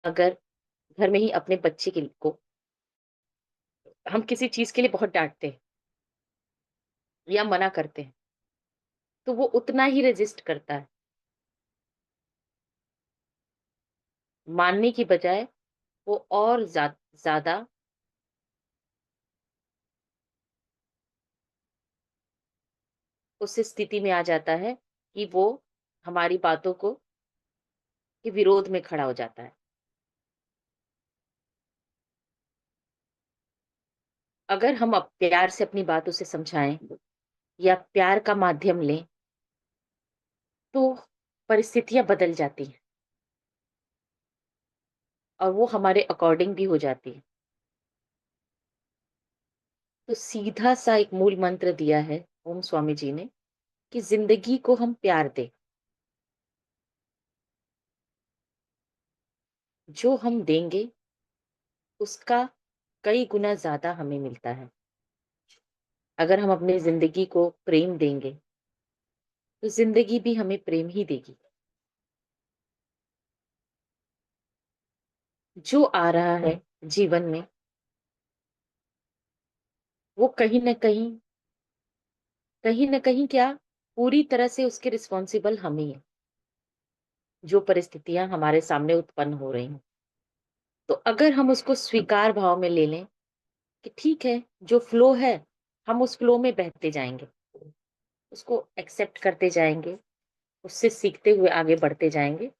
अगर घर में ही अपने बच्चे को हम किसी चीज के लिए बहुत डांटते हैं या मना करते हैं, तो वो उतना ही रेजिस्ट करता है. मानने की बजाय वो और ज्यादा उस स्थिति में आ जाता है कि वो हमारी बातों को के विरोध में खड़ा हो जाता है. अगर हम प्यार से अपनी बात उसे समझाएं या प्यार का माध्यम लें, तो परिस्थितियां बदल जाती हैं और वो हमारे अकॉर्डिंग भी हो जाती है. तो सीधा सा एक मूल मंत्र दिया है ओम स्वामी जी ने कि जिंदगी को हम प्यार दें. जो हम देंगे उसका कई गुना ज्यादा हमें मिलता है. अगर हम अपनी जिंदगी को प्रेम देंगे, तो जिंदगी भी हमें प्रेम ही देगी. जो आ रहा है जीवन में, वो कहीं न कहीं क्या, पूरी तरह से उसके रिस्पॉन्सिबल हम ही हैं. जो परिस्थितियां हमारे सामने उत्पन्न हो रही हैं, तो अगर हम उसको स्वीकार भाव में ले लें कि ठीक है, जो फ्लो है, हम उस फ्लो में बहते जाएंगे, उसको एक्सेप्ट करते जाएंगे, उससे सीखते हुए आगे बढ़ते जाएंगे,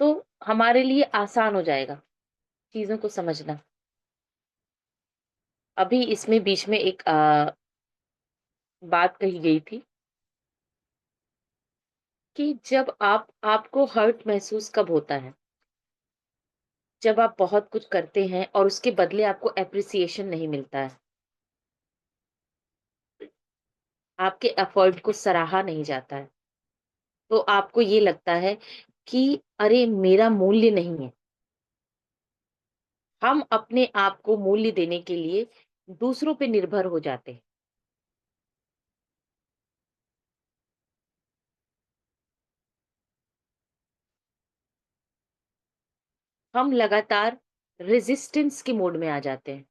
तो हमारे लिए आसान हो जाएगा चीजों को समझना. अभी इसमें बीच में एक बात कही गई थी कि जब आपको हर्ट महसूस कब होता है? जब आप बहुत कुछ करते हैं और उसके बदले आपको एप्रिसिएशन नहीं मिलता है। आपके एफर्ट को सराहा नहीं जाता है। तो आपको ये लगता है कि अरे मेरा मूल्य नहीं है। हम अपने आप को मूल्य देने के लिए दूसरों पे निर्भर हो जाते हैं। हम लगातार रेजिस्टेंस के मोड में आ जाते हैं।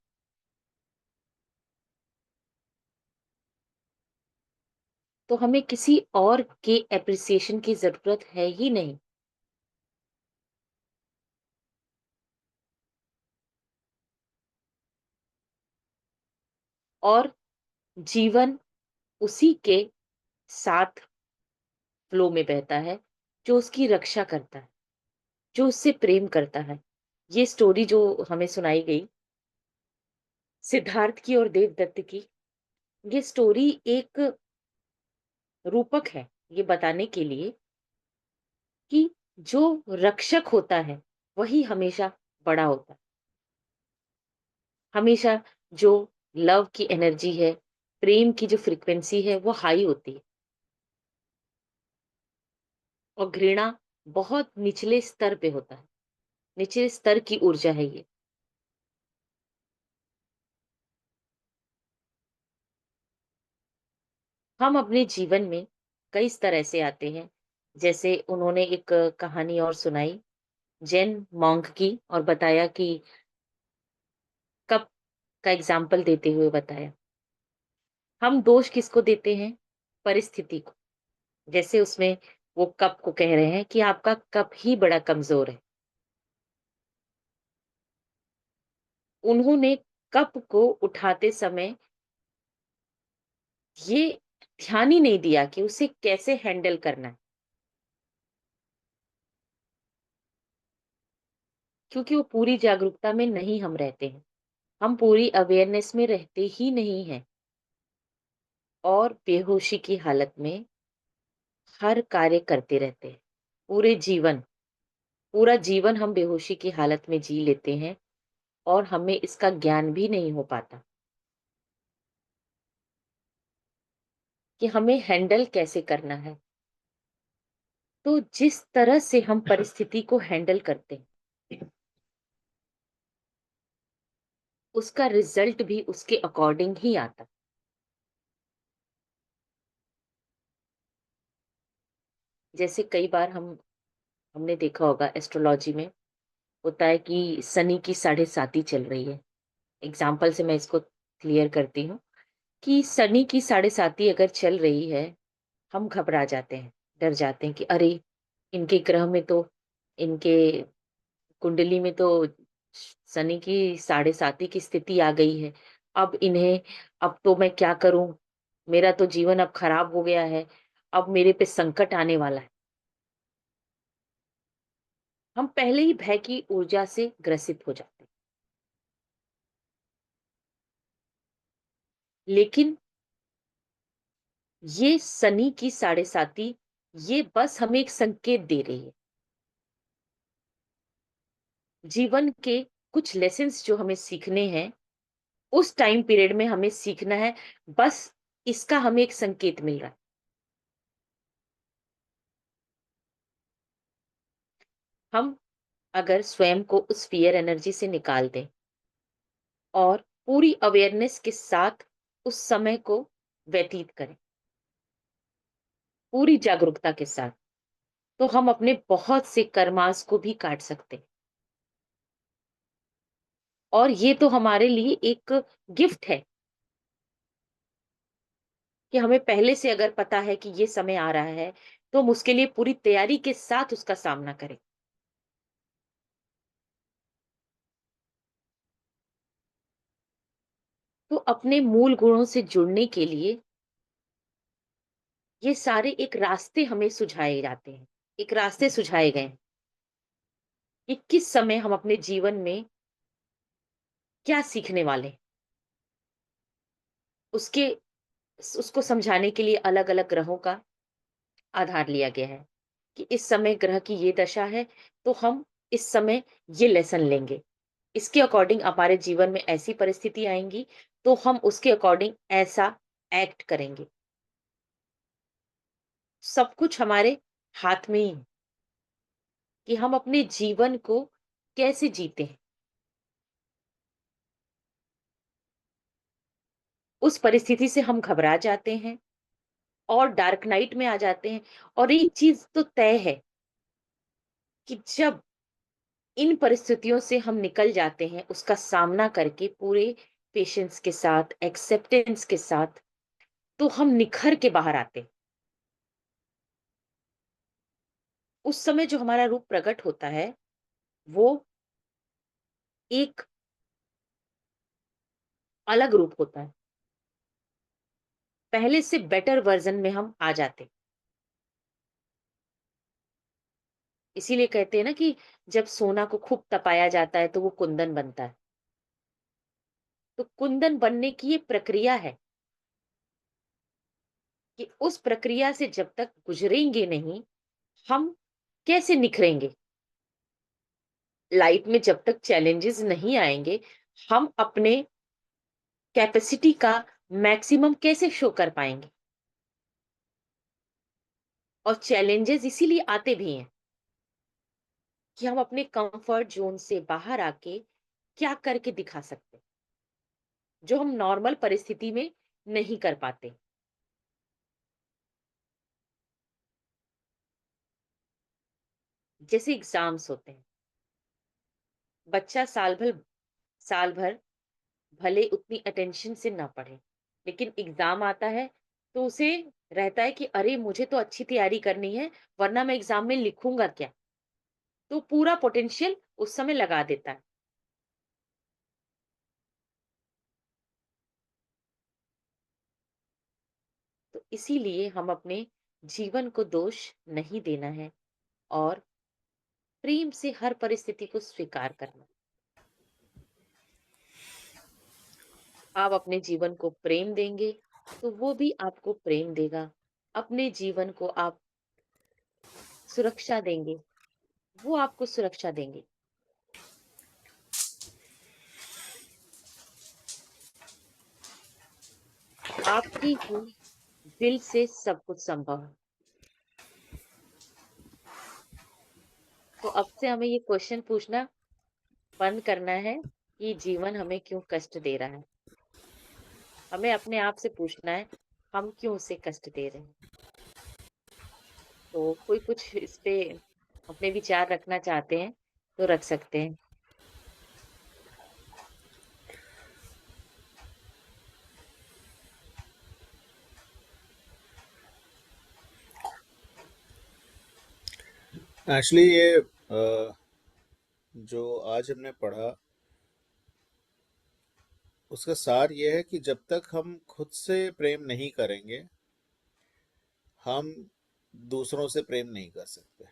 तो हमें किसी और के एप्रिसिएशन की ज़रूरत है ही नहीं। और जीवन उसी के साथ फ्लो में बहता है, जो उसकी रक्षा करता है, जो उससे प्रेम करता है। ये स्टोरी जो हमें सुनाई गई, सिद्धार्थ की और देवदत्त की, ये स्टोरी एक रूपक है, ये बताने के लिए कि जो रक्षक होता है, वही हमेशा बड़ा होता है। हमेशा जो लव की एनर्जी है, प्रेम की जो फ्रीक्वेंसी है, वो हाई होती है। और घृणा बहुत निचले स्तर पे होता है। निचले स्तर की ऊर्जा है ये। हम अपने जीवन में कई स्तर ऐसे आते हैं, जैसे उन्होंने एक कहानी और सुनाई जैन मॉन्क की, और बताया कि कप का एग्जाम्पल देते हुए बताया। हम दोष किसको देते हैं? परिस्थिति को। जैसे उसमें वो कप को कह रहे हैं कि आपका कप ही बड़ा कमजोर है। उन्होंने कप को उठाते समय ये ध्यान ही नहीं दिया कि उसे कैसे हैंडल करना है, क्योंकि वो पूरी जागरूकता में नहीं हम रहते हैं। हम पूरी अवेयरनेस में रहते ही नहीं हैं, और बेहोशी की हालत में हर कार्य करते रहते हैं। पूरे जीवन पूरा जीवन हम बेहोशी की हालत में जी लेते हैं, और हमें इसका ज्ञान भी नहीं हो पाता कि हमें हैंडल कैसे करना है। तो जिस तरह से हम परिस्थिति को हैंडल करते हैं, उसका रिजल्ट भी उसके अकॉर्डिंग ही आता है। जैसे कई बार हमने देखा होगा एस्ट्रोलॉजी में होता है कि शनि की साढ़े साती चल रही है। एग्जाम्पल से मैं इसको क्लियर करती हूँ कि शनि की साढ़े साती अगर चल रही है, हम घबरा जाते हैं, डर जाते हैं कि अरे इनके ग्रह में तो, इनके कुंडली में तो शनि की साढ़े साती की स्थिति आ गई है। अब इन्हें, अब तो मैं क्या करूं? मेरा तो जीवन अब खराब हो गया है। अब मेरे पे संकट आने वाला है। हम पहले ही भय की ऊर्जा से ग्रसित हो जाते हैं। लेकिन ये शनि की साढ़े साती, ये बस हमें एक संकेत दे रही है। जीवन के कुछ लेसन्स जो हमें सीखने हैं, उस टाइम पीरियड में हमें सीखना है। बस इसका हमें एक संकेत मिल रहा है। हम अगर स्वयं को उस फियर एनर्जी से निकाल दें और पूरी अवेयरनेस के साथ उस समय को व्यतीत करें, पूरी जागरूकता के साथ, तो हम अपने बहुत से कर्मास को भी काट सकते हैं। और ये तो हमारे लिए एक गिफ्ट है कि हमें पहले से अगर पता है कि ये समय आ रहा है, तो हम उसके लिए पूरी तैयारी के साथ उसका सामना करें। तो अपने मूल गुणों से जुड़ने के लिए ये सारे एक रास्ते हमें सुझाए जाते हैं, एक रास्ते सुझाए गए हैं कि किस समय हम अपने जीवन में क्या सीखने वाले हैं। उसके उसको समझाने के लिए अलग-अलग ग्रहों का आधार लिया गया है कि इस समय ग्रह की ये दशा है, तो हम इस समय ये लेसन लेंगे। इसके अकॉर्डिंग हमारे जीवन में ऐसी परिस्थिति आएँगी, तो हम उसके अकॉर्डिंग ऐसा एक्ट करेंगे। सब कुछ हमारे हाथ में ही है कि हम अपने जीवन को कैसे जीते हैं। उस परिस्थिति से हम घबरा जाते हैं और डार्क नाइट में आ जाते हैं, और एक चीज़ तो तय है कि जब इन परिस्थितियों से हम निकल जाते हैं, उसका सामना करके पूरे पेशेंस के साथ, एक्सेप्टेंस के साथ, तो हम निखर के बाहर आते हैं। उस समय जो हमारा रूप प्रकट होता है, वो एक अलग रूप होता है। पहले से बेटर वर्ज़न में हम आ जाते हैं। इसीलिए कहते हैं ना कि जब सोना को खूब तपाया जाता है, तो वो कुंदन बनता है। तो कुंदन बनने की ये प्रक्रिया है कि उस प्रक्रिया से जब तक गुज़रेंगे नहीं, हम कैसे निखरेंगे? लाइफ में जब तक चैलेंजेस नहीं आएँगे, हम अपने कैपेसिटी का मैक्सिमम कैसे शो कर पाएँगे? और चैलेंजेस इसीलिए आते भी हैं कि हम अपने कंफर्ट ज़ोन से बाहर आके क्या करके दिखा सकते हैं, जो हम नॉर्मल परिस्थिति में नहीं कर पाते। जैसे एग्ज़ाम्स होते हैं, बच्चा साल भर भले उतनी अटेंशन से ना पढ़े, लेकिन एग्ज़ाम आता है, तो उसे रहता है कि अरे! मुझे तो अच्छी तैयारी करनी है, वरना मैं एग्ज़ाम में लिखूँगा क्या? तो पूरा पोटेंशियल उस समय लगा देता है। तो इसीलिए हम अपने जीवन को दोष नहीं देना है, और प्रेम से हर परिस्थिति को स्वीकार करना। आप अपने जीवन को प्रेम देंगे, तो वो भी आपको प्रेम देगा। अपने जीवन को आप सुरक्षा देंगे, वो आपको सुरक्षा देंगे। आपके ही दिल से सब कुछ संभव है। तो अब से हमें ये क्वेश्चन पूछना बंद करना है कि जीवन हमें क्यों कष्ट दे रहा है। हमें अपने आप से पूछना है, हम क्यों उसे कष्ट दे रहे हैं। तो कोई कुछ इस पे अपने विचार रखना चाहते हैं, तो रख सकते हैं। एक्चुअली ये जो आज हमने पढ़ा, उसका सार ये है कि जब तक हम खुद से प्रेम नहीं करेंगे, हम दूसरों से प्रेम नहीं कर सकते।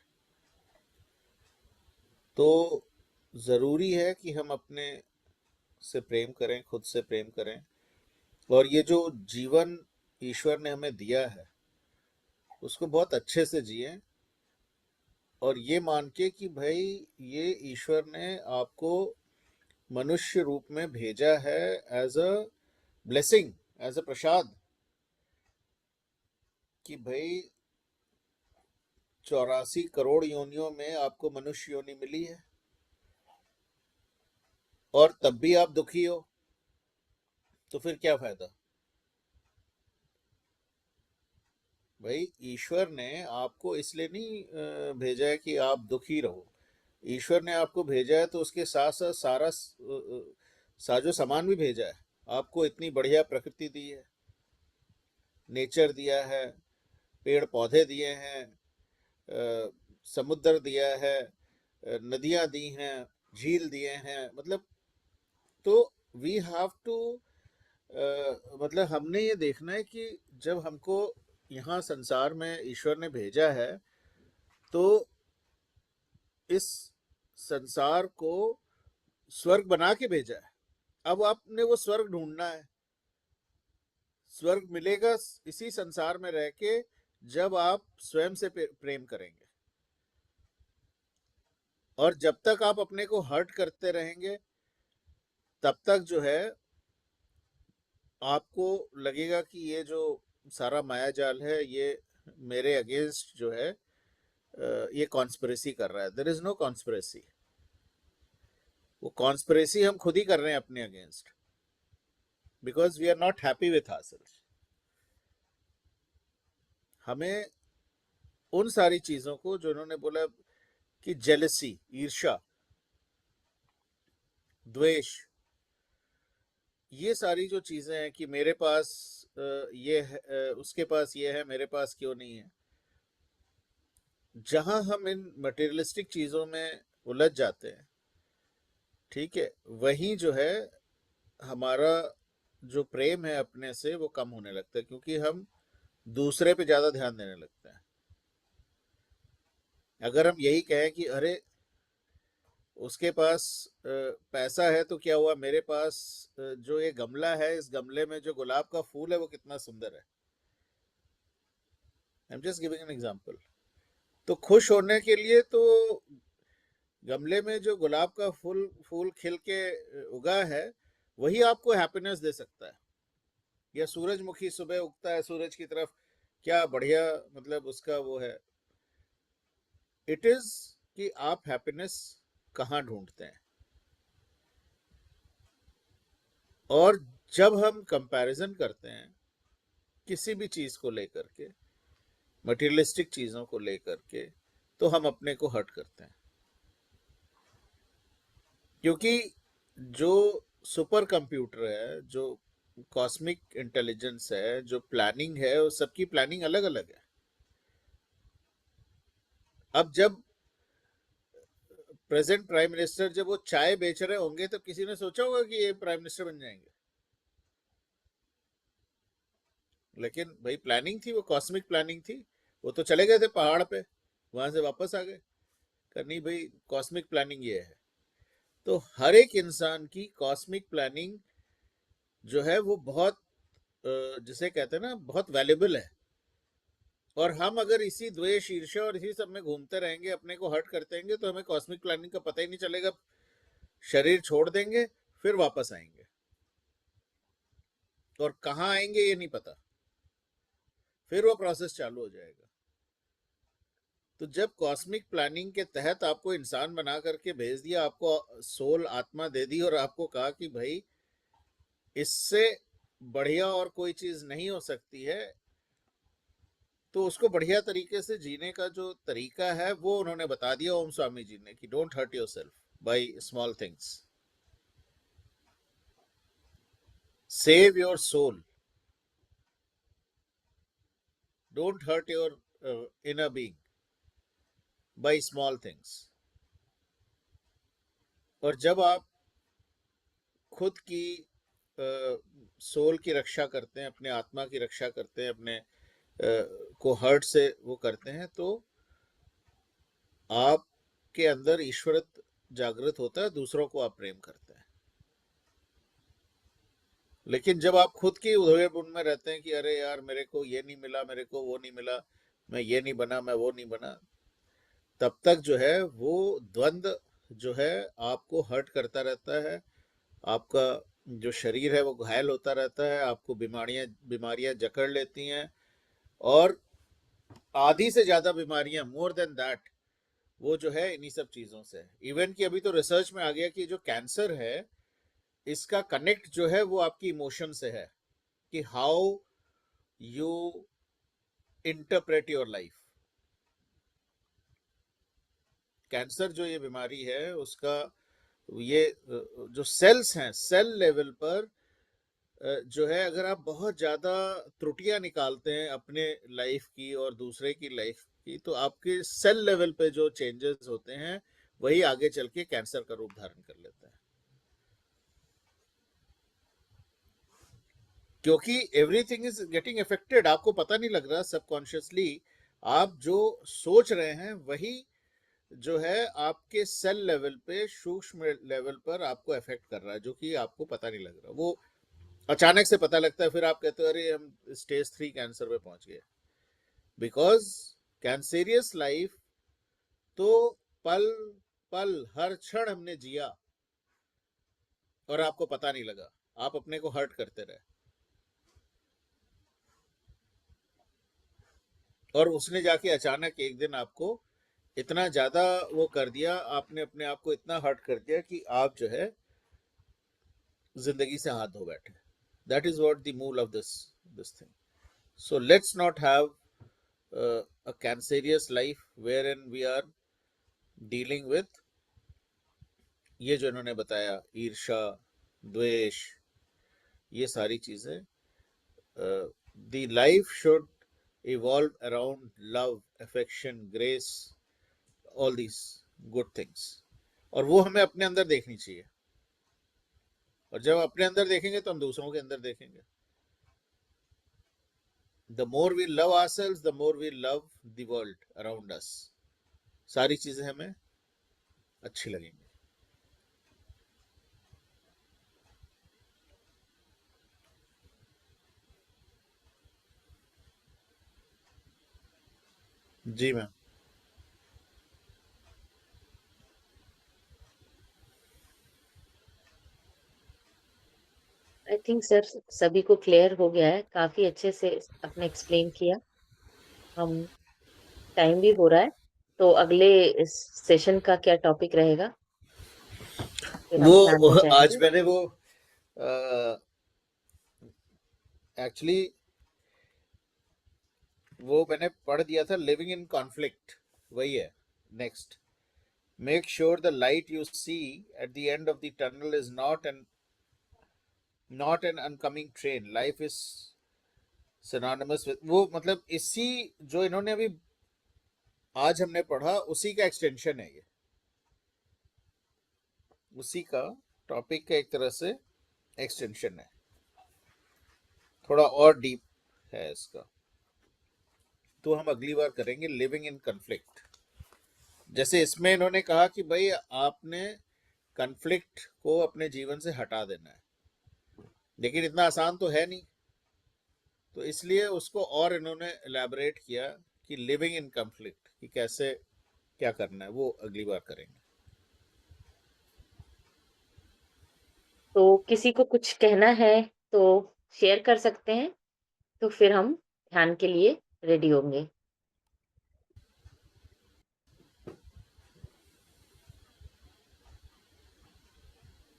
तो ज़रूरी है कि हम अपने से प्रेम करें, खुद से प्रेम करें, और ये जो जीवन ईश्वर ने हमें दिया है, उसको बहुत अच्छे से जिएं, और ये मान के कि भाई ये ईश्वर ने आपको मनुष्य रूप में भेजा है, as a blessing, as a prasad, कि भाई 84 करोड़ योनियों में आपको मनुष्य योनि मिली है, और तब भी आप दुखी हो, तो फिर क्या फायदा? भाई ईश्वर ने आपको इसलिए नहीं भेजा है कि आप दुखी रहो। ईश्वर ने आपको भेजा है तो उसके साथ साथ सारा साजो सामान भी भेजा है। आपको इतनी बढ़िया प्रकृति दी है, नेचर दिया है, पेड़ पौधे दिए हैं, समुद्र दिया है, नदियाँ दी हैं, झील दिए हैं, मतलब, तो वी हैव टू, मतलब हमने ये देखना है कि जब हमको यहाँ संसार में ईश्वर ने भेजा है, तो इस संसार को स्वर्ग बना के भेजा है। अब आपने वो स्वर्ग ढूंढना है। स्वर्ग मिलेगा इसी संसार में रह के, जब आप स्वयं से प्रेम करेंगे। और जब तक आप अपने को हर्ट करते रहेंगे, तब तक जो है आपको लगेगा कि ये जो सारा माया जाल है, ये मेरे अगेंस्ट जो है ये कॉन्स्पिरेसी कर रहा है। There is no conspiracy. वो कॉन्स्पिरेसी हम खुद ही कर रहे हैं अपने against, because we are not happy with ourselves. हमें उन सारी चीजों को जो उन्होंने बोला कि जेलसी, ईर्ष्या, द्वेष, ये सारी जो चीजें हैं कि मेरे पास ये है, उसके पास ये है, मेरे पास क्यों नहीं है, जहां हम इन मटेरियलिस्टिक चीजों में उलझ जाते हैं, ठीक है, वहीं जो है हमारा जो प्रेम है अपने से वो कम होने लगता है, क्योंकि हम दूसरे पे ज्यादा ध्यान देने लगते हैं। अगर हम यही कहें कि अरे उसके पास पैसा है तो क्या हुआ, मेरे पास जो ये गमला है, इस गमले में जो गुलाब का फूल है वो कितना सुंदर है। I am just giving an example. तो खुश होने के लिए तो गमले में जो गुलाब का फूल फूल खिल के उगा है, वही आपको हैप्पीनेस दे सकता है। या सूरजमुखी सुबह उगता है सूरज की तरफ, क्या बढ़िया, मतलब उसका वो है। इट इज कि आप हैप्पीनेस कहाँ ढूंढते हैं। और जब हम कंपैरिजन करते हैं किसी भी चीज को लेकर के, मटेरियलिस्टिक चीजों को लेकर के, तो हम अपने को हर्ट करते हैं। क्योंकि जो सुपर कंप्यूटर है, जो कॉस्मिक इंटेलिजेंस है, जो प्लानिंग है, वो सबकी प्लानिंग अलग अलग है। अब जब प्रेजेंट प्राइम मिनिस्टर जब वो चाय बेच रहे होंगे, तो किसी ने सोचा होगा कि ये प्राइम मिनिस्टर बन जाएंगे? लेकिन भाई प्लानिंग थी, वो कॉस्मिक प्लानिंग थी। वो तो चले गए थे पहाड़ पे, वहां से वापस आ गए। नहीं भाई, कॉस्मिक प्लानिंग ये है। तो हर एक इंसान की कॉस्मिक प्लानिंग जो है वो बहुत जिसे कहते हैं ना, बहुत वैल्यूबल है। और हम अगर इसी द्वेष, ईर्ष्या और इसी सब में घूमते रहेंगे, अपने को हर्ट करते रहेंगे, तो हमें कॉस्मिक प्लानिंग का पता ही नहीं चलेगा। शरीर छोड़ देंगे, फिर वापस आएंगे, और कहाँ आएंगे ये नहीं पता। फिर वो प्रोसेस चालू हो जाएगा। तो जब कॉस्मिक प्लानिंग के तहत आपको इंसान बना करके भेज दिया, आपको सोल, आत्मा दे दी, और आपको कहा कि भाई इससे बढ़िया और कोई चीज नहीं हो सकती है, तो उसको बढ़िया तरीके से जीने का जो तरीका है वो उन्होंने बता दिया ओम स्वामी जी ने, कि don't hurt yourself by small things, save your soul, don't hurt your inner being by small things. और जब आप खुद की सोल की रक्षा करते हैं, अपने आत्मा की रक्षा करते हैं, अपने को हर्ट से वो करते हैं, तो आपके अंदर ईश्वरत्व जागृत होता है, दूसरों को आप प्रेम करते हैं। लेकिन जब आप खुद की उधेड़बुन में रहते हैं कि अरे यार मेरे को ये नहीं मिला, मेरे को वो नहीं मिला, मैं ये नहीं बना, मैं वो नहीं बना, तब तक जो है वो द्वंद्व जो है आपको हर्ट करता रहता है। आपका जो शरीर है वो घायल होता रहता है, आपको बीमारियां बीमारियां जकड़ लेती हैं। और आधी से ज्यादा बीमारियां, मोर देन दैट, वो जो है इन्हीं सब चीजों से है। इवन कि अभी तो रिसर्च में आ गया कि जो कैंसर है, इसका कनेक्ट जो है वो आपकी इमोशन से है, कि how you interpret your life. Cancer जो ये बीमारी है उसका ये जो सेल्स हैं, सेल लेवल पर जो है, अगर आप बहुत ज्यादा त्रुटियां निकालते हैं अपने लाइफ की और दूसरे की लाइफ की, तो आपके सेल लेवल पे जो चेंजेस होते हैं वही आगे चल के कैंसर का रूप धारण कर लेता है। क्योंकि एवरीथिंग इज गेटिंग अफेक्टेड, आपको पता नहीं लग रहा, सबकॉन्शियसली आप जो सोच रहे हैं वही जो है आपके सेल लेवल पे, सूक्ष्म लेवल पर आपको अफेक्ट कर रहा है, जो कि आपको पता नहीं लग रहा। वो अचानक से पता लगता है, फिर आप कहते हो अरे हम स्टेज 3 कैंसर पे पहुंच गए। बिकॉज कैंसेरियस लाइफ तो पल पल हर क्षण हमने जिया और आपको पता नहीं लगा, आप अपने को हर्ट करते रहे, और उसने जाके अचानक एक दिन आपको इतना ज्यादा वो कर दिया, आपने अपने आप को इतना हर्ट कर दिया कि आप जो है जिंदगी से हाथ धो बैठे। दैट इज व्हाट द मूल of this thing. So let's not have a cancerous life wherein we are dealing with ये जो इन्होंने बताया, ईर्षा, द्वेष, ये सारी चीजें। The life should evolve around love, affection, grace, all these good things, और वो हमें अपने अंदर देखनी चाहिए। और जब अपने अंदर देखेंगे तो हम दूसरों के अंदर देखेंगे। The more we love ourselves, the more we love the world around us. सारी चीजें हमें अच्छी लगेंगी। जी मैम। आई थिंक सर सभी को क्लियर हो गया है, काफी अच्छे से आपने एक्सप्लेन किया। हम टाइम भी हो रहा है, तो अगले सेशन का क्या टॉपिक रहेगा, फिर हम ध्यान वो में आज जाएंगे। मैंने वो एक्चुअली वो मैंने पढ़ दिया था, लिविंग इन कॉन्फ्लिक्ट, वही है next. Make sure the light you see at the end of the tunnel is not an oncoming train, life is synonymous with वो, मतलब इसी जो इन्होंने अभी आज हमने पढ़ा उसी का एक्सटेंशन है ये, उसी का टॉपिक का एक तरह से एक्सटेंशन है, थोड़ा और डीप है इसका। तो हम अगली बार करेंगे लिविंग इन कन्फ्लिक्ट। जैसे इसमें इन्होंने कहा कि भाई आपने कन्फ्लिक्ट को अपने जीवन से हटा देना है, लेकिन इतना आसान तो है नहीं। तो इसलिए उसको और इन्होंने एलैबोरेट किया कि लिविंग इन कन्फ्लिक्ट कि कैसे क्या करना है, वो अगली बार करेंगे। तो किसी को कुछ कहना है तो शेयर कर सकते हैं, तो फिर हम ध्यान के लिए रेडी होंगे।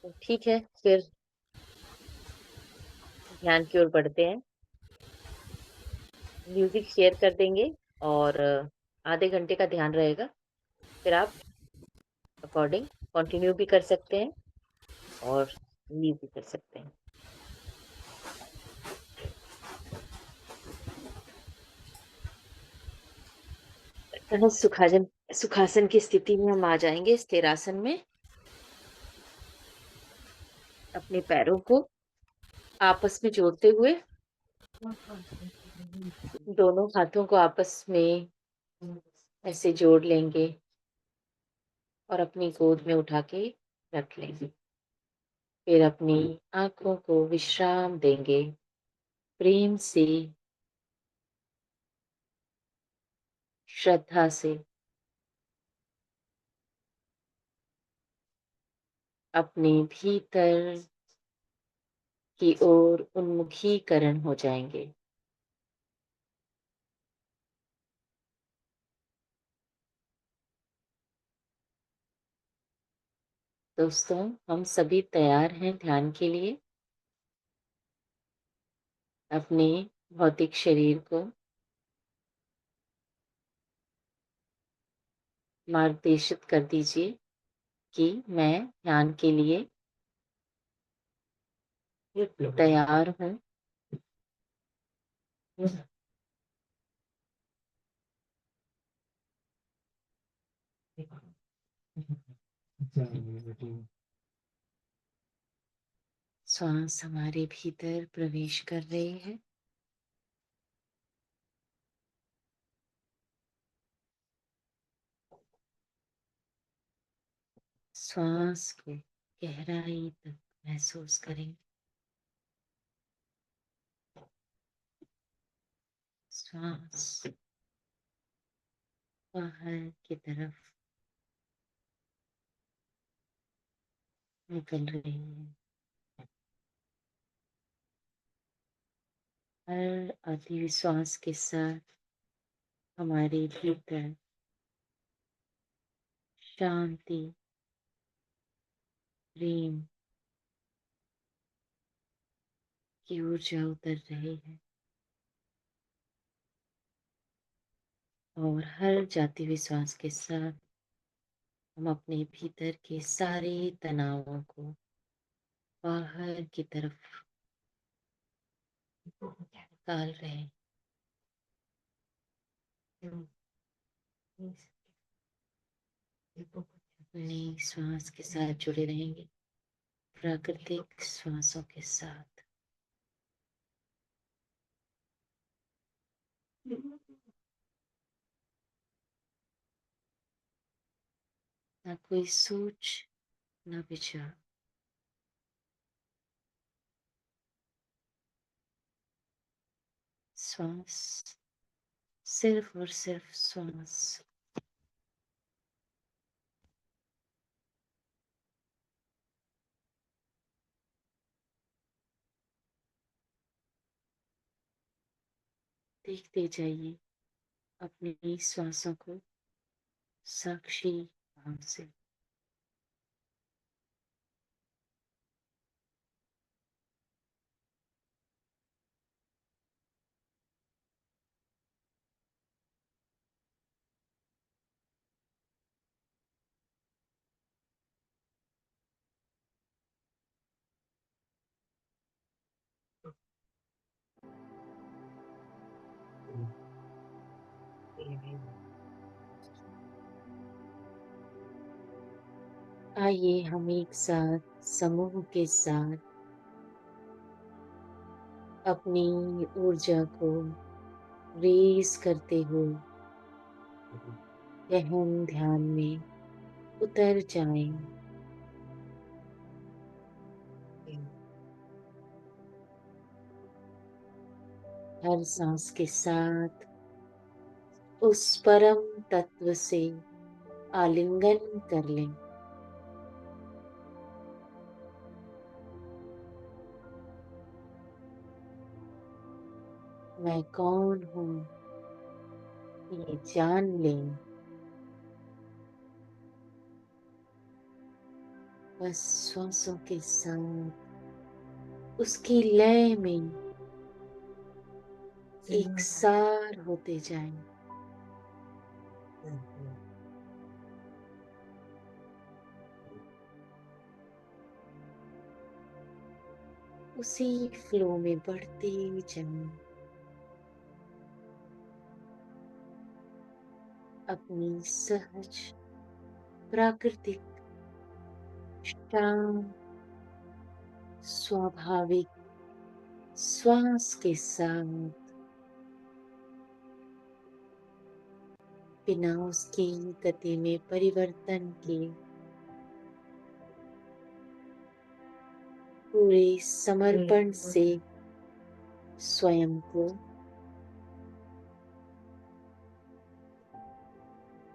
तो ठीक है, फिर ध्यान की ओर बढ़ते हैं। म्यूजिक शेयर कर देंगे और आधे घंटे का ध्यान रहेगा। फिर आप अकॉर्डिंग कंटिन्यू भी कर सकते हैं और लीव भी कर सकते हैं। सुखासन सुखासन की स्थिति में हम आ जाएंगे, स्थिरासन में। अपने पैरों को आपस में जोड़ते हुए दोनों हाथों को आपस में ऐसे जोड़ लेंगे और अपनी गोद में उठा के रख लेंगे। फिर अपनी आंखों को विश्राम देंगे, प्रेम से, श्रद्धा से अपने भीतर की ओर उन्मुखीकरण हो जाएंगे। दोस्तों, हम सभी तैयार हैं ध्यान के लिए। अपने भौतिक शरीर को मार्गदर्शित कर दीजिए कि मैं ध्यान के लिए तैयार हूँ। श्वास हमारे भीतर प्रवेश कर रही है। श्वास को गहराई तक महसूस करें। सांस बाहर की तरफ निकल रही है। हर आधी श्वास के साथ हमारे भीतर शांति, प्रेम की ऊर्जा उतर रही है और हर जाती हुई श्वास के साथ हम अपने भीतर के सारे तनावों को बाहर की तरफ निकाल रहे हैं। अपनी श्वास के साथ जुड़े रहेंगे, प्राकृतिक श्वासों के साथ। ना कोई सोच, ना विचार, श्वास, सिर्फ और सिर्फ श्वास। देखते जाइए अपनी श्वासों को साक्षी भाव से। आइए हम एक साथ समूह के साथ अपनी ऊर्जा को रेस करते हुए गहन ध्यान में उतर जाएं। हर सांस के साथ उस परम तत्व से आलिंगन कर लें। मैं कौन हूँ ये जान लें। बस श्वासों के साथ उसकी लय में एक सार होते जाएं। उसी फ्लो में बढ़ते जाएं। अपनी सहज, प्राकृतिक, शांत, स्वाभाविक श्वास के साथ बिना उसकी गति में परिवर्तन के पूरे समर्पण से स्वयं को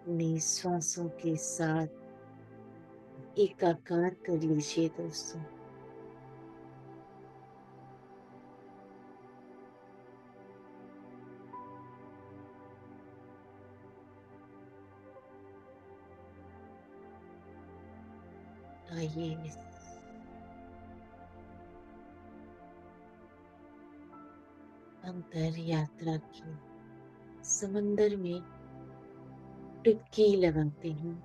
अपनी श्वासों के साथ एकाकार कर लीजिए दोस्तों। आइए इस अंतर यात्रा की समंदर में डुबकी लगाते हैं।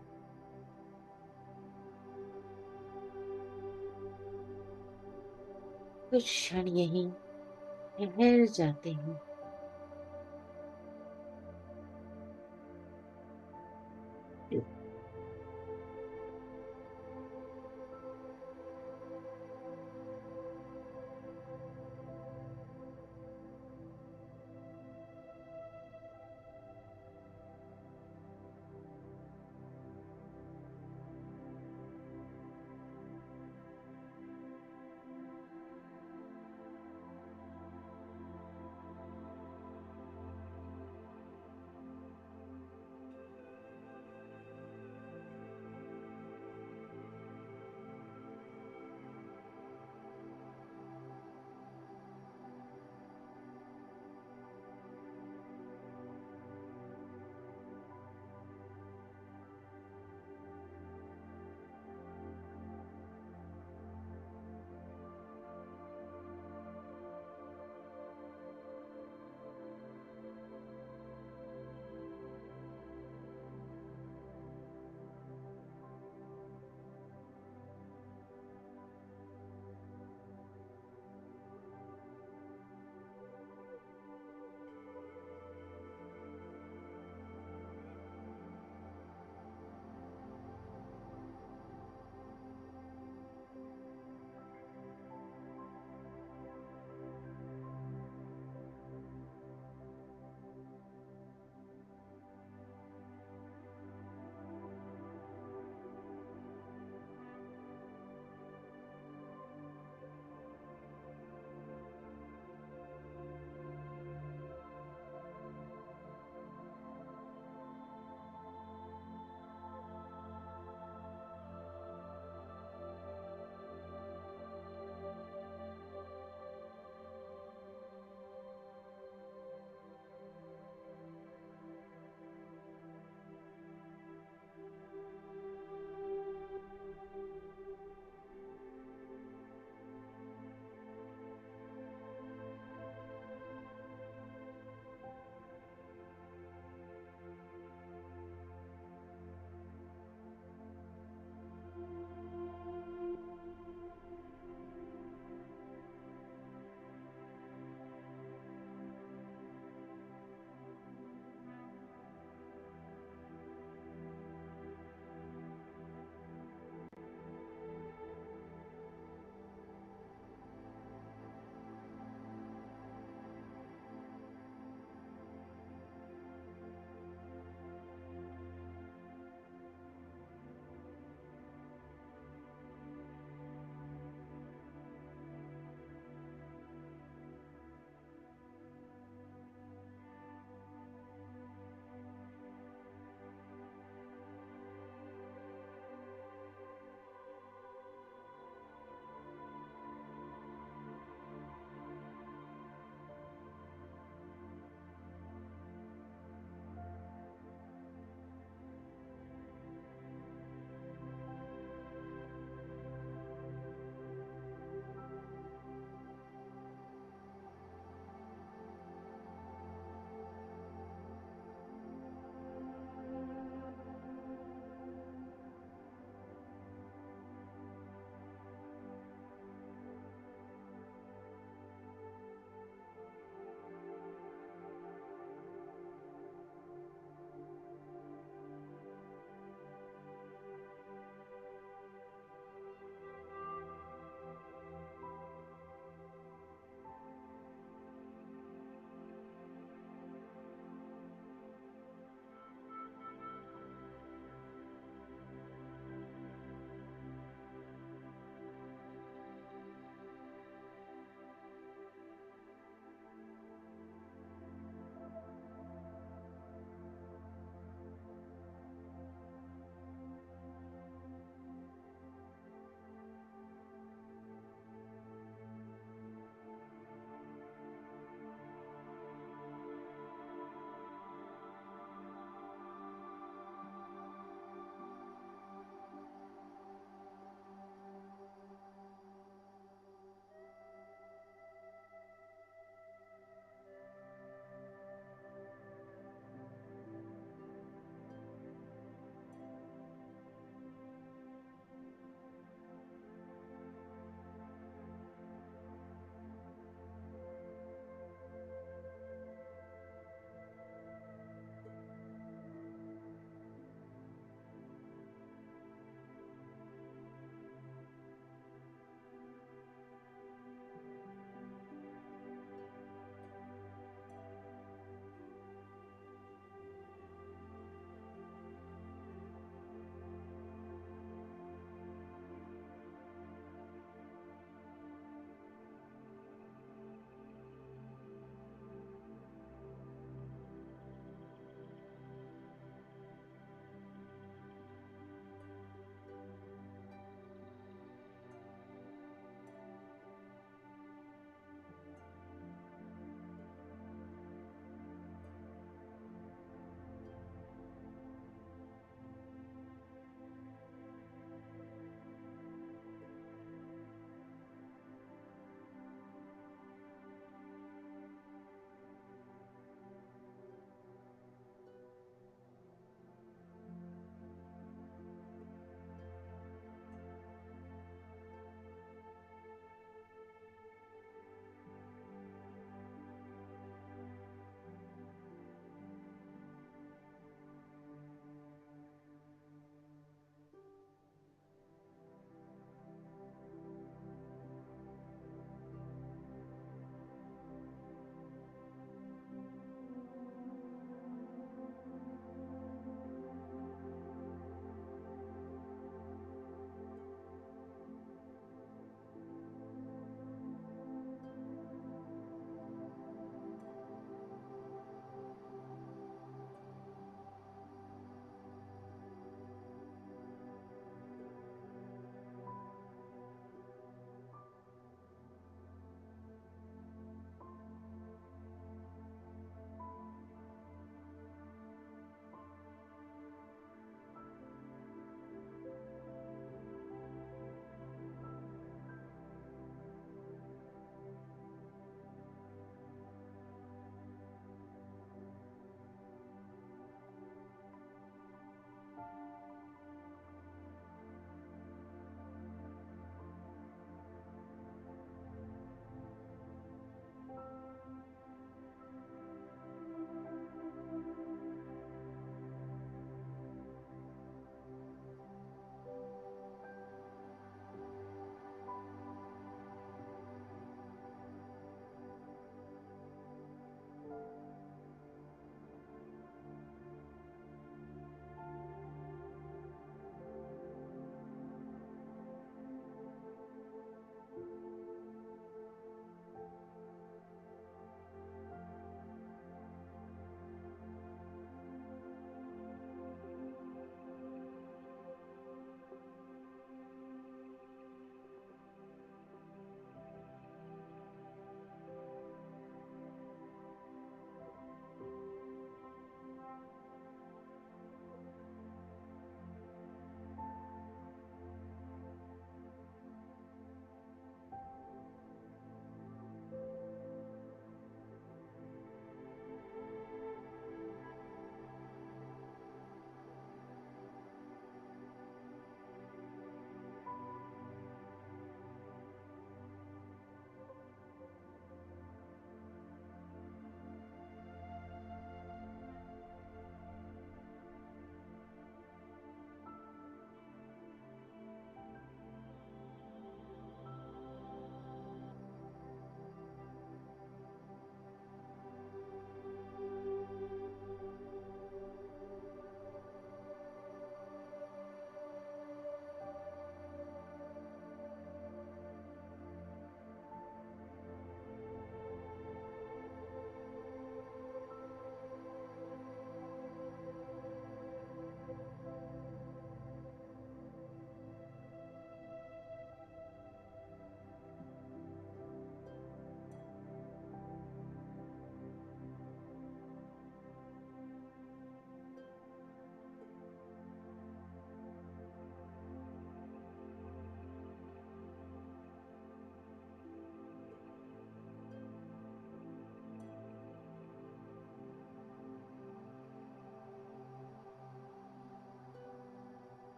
कुछ क्षण यहीं ठहर जाते हैं।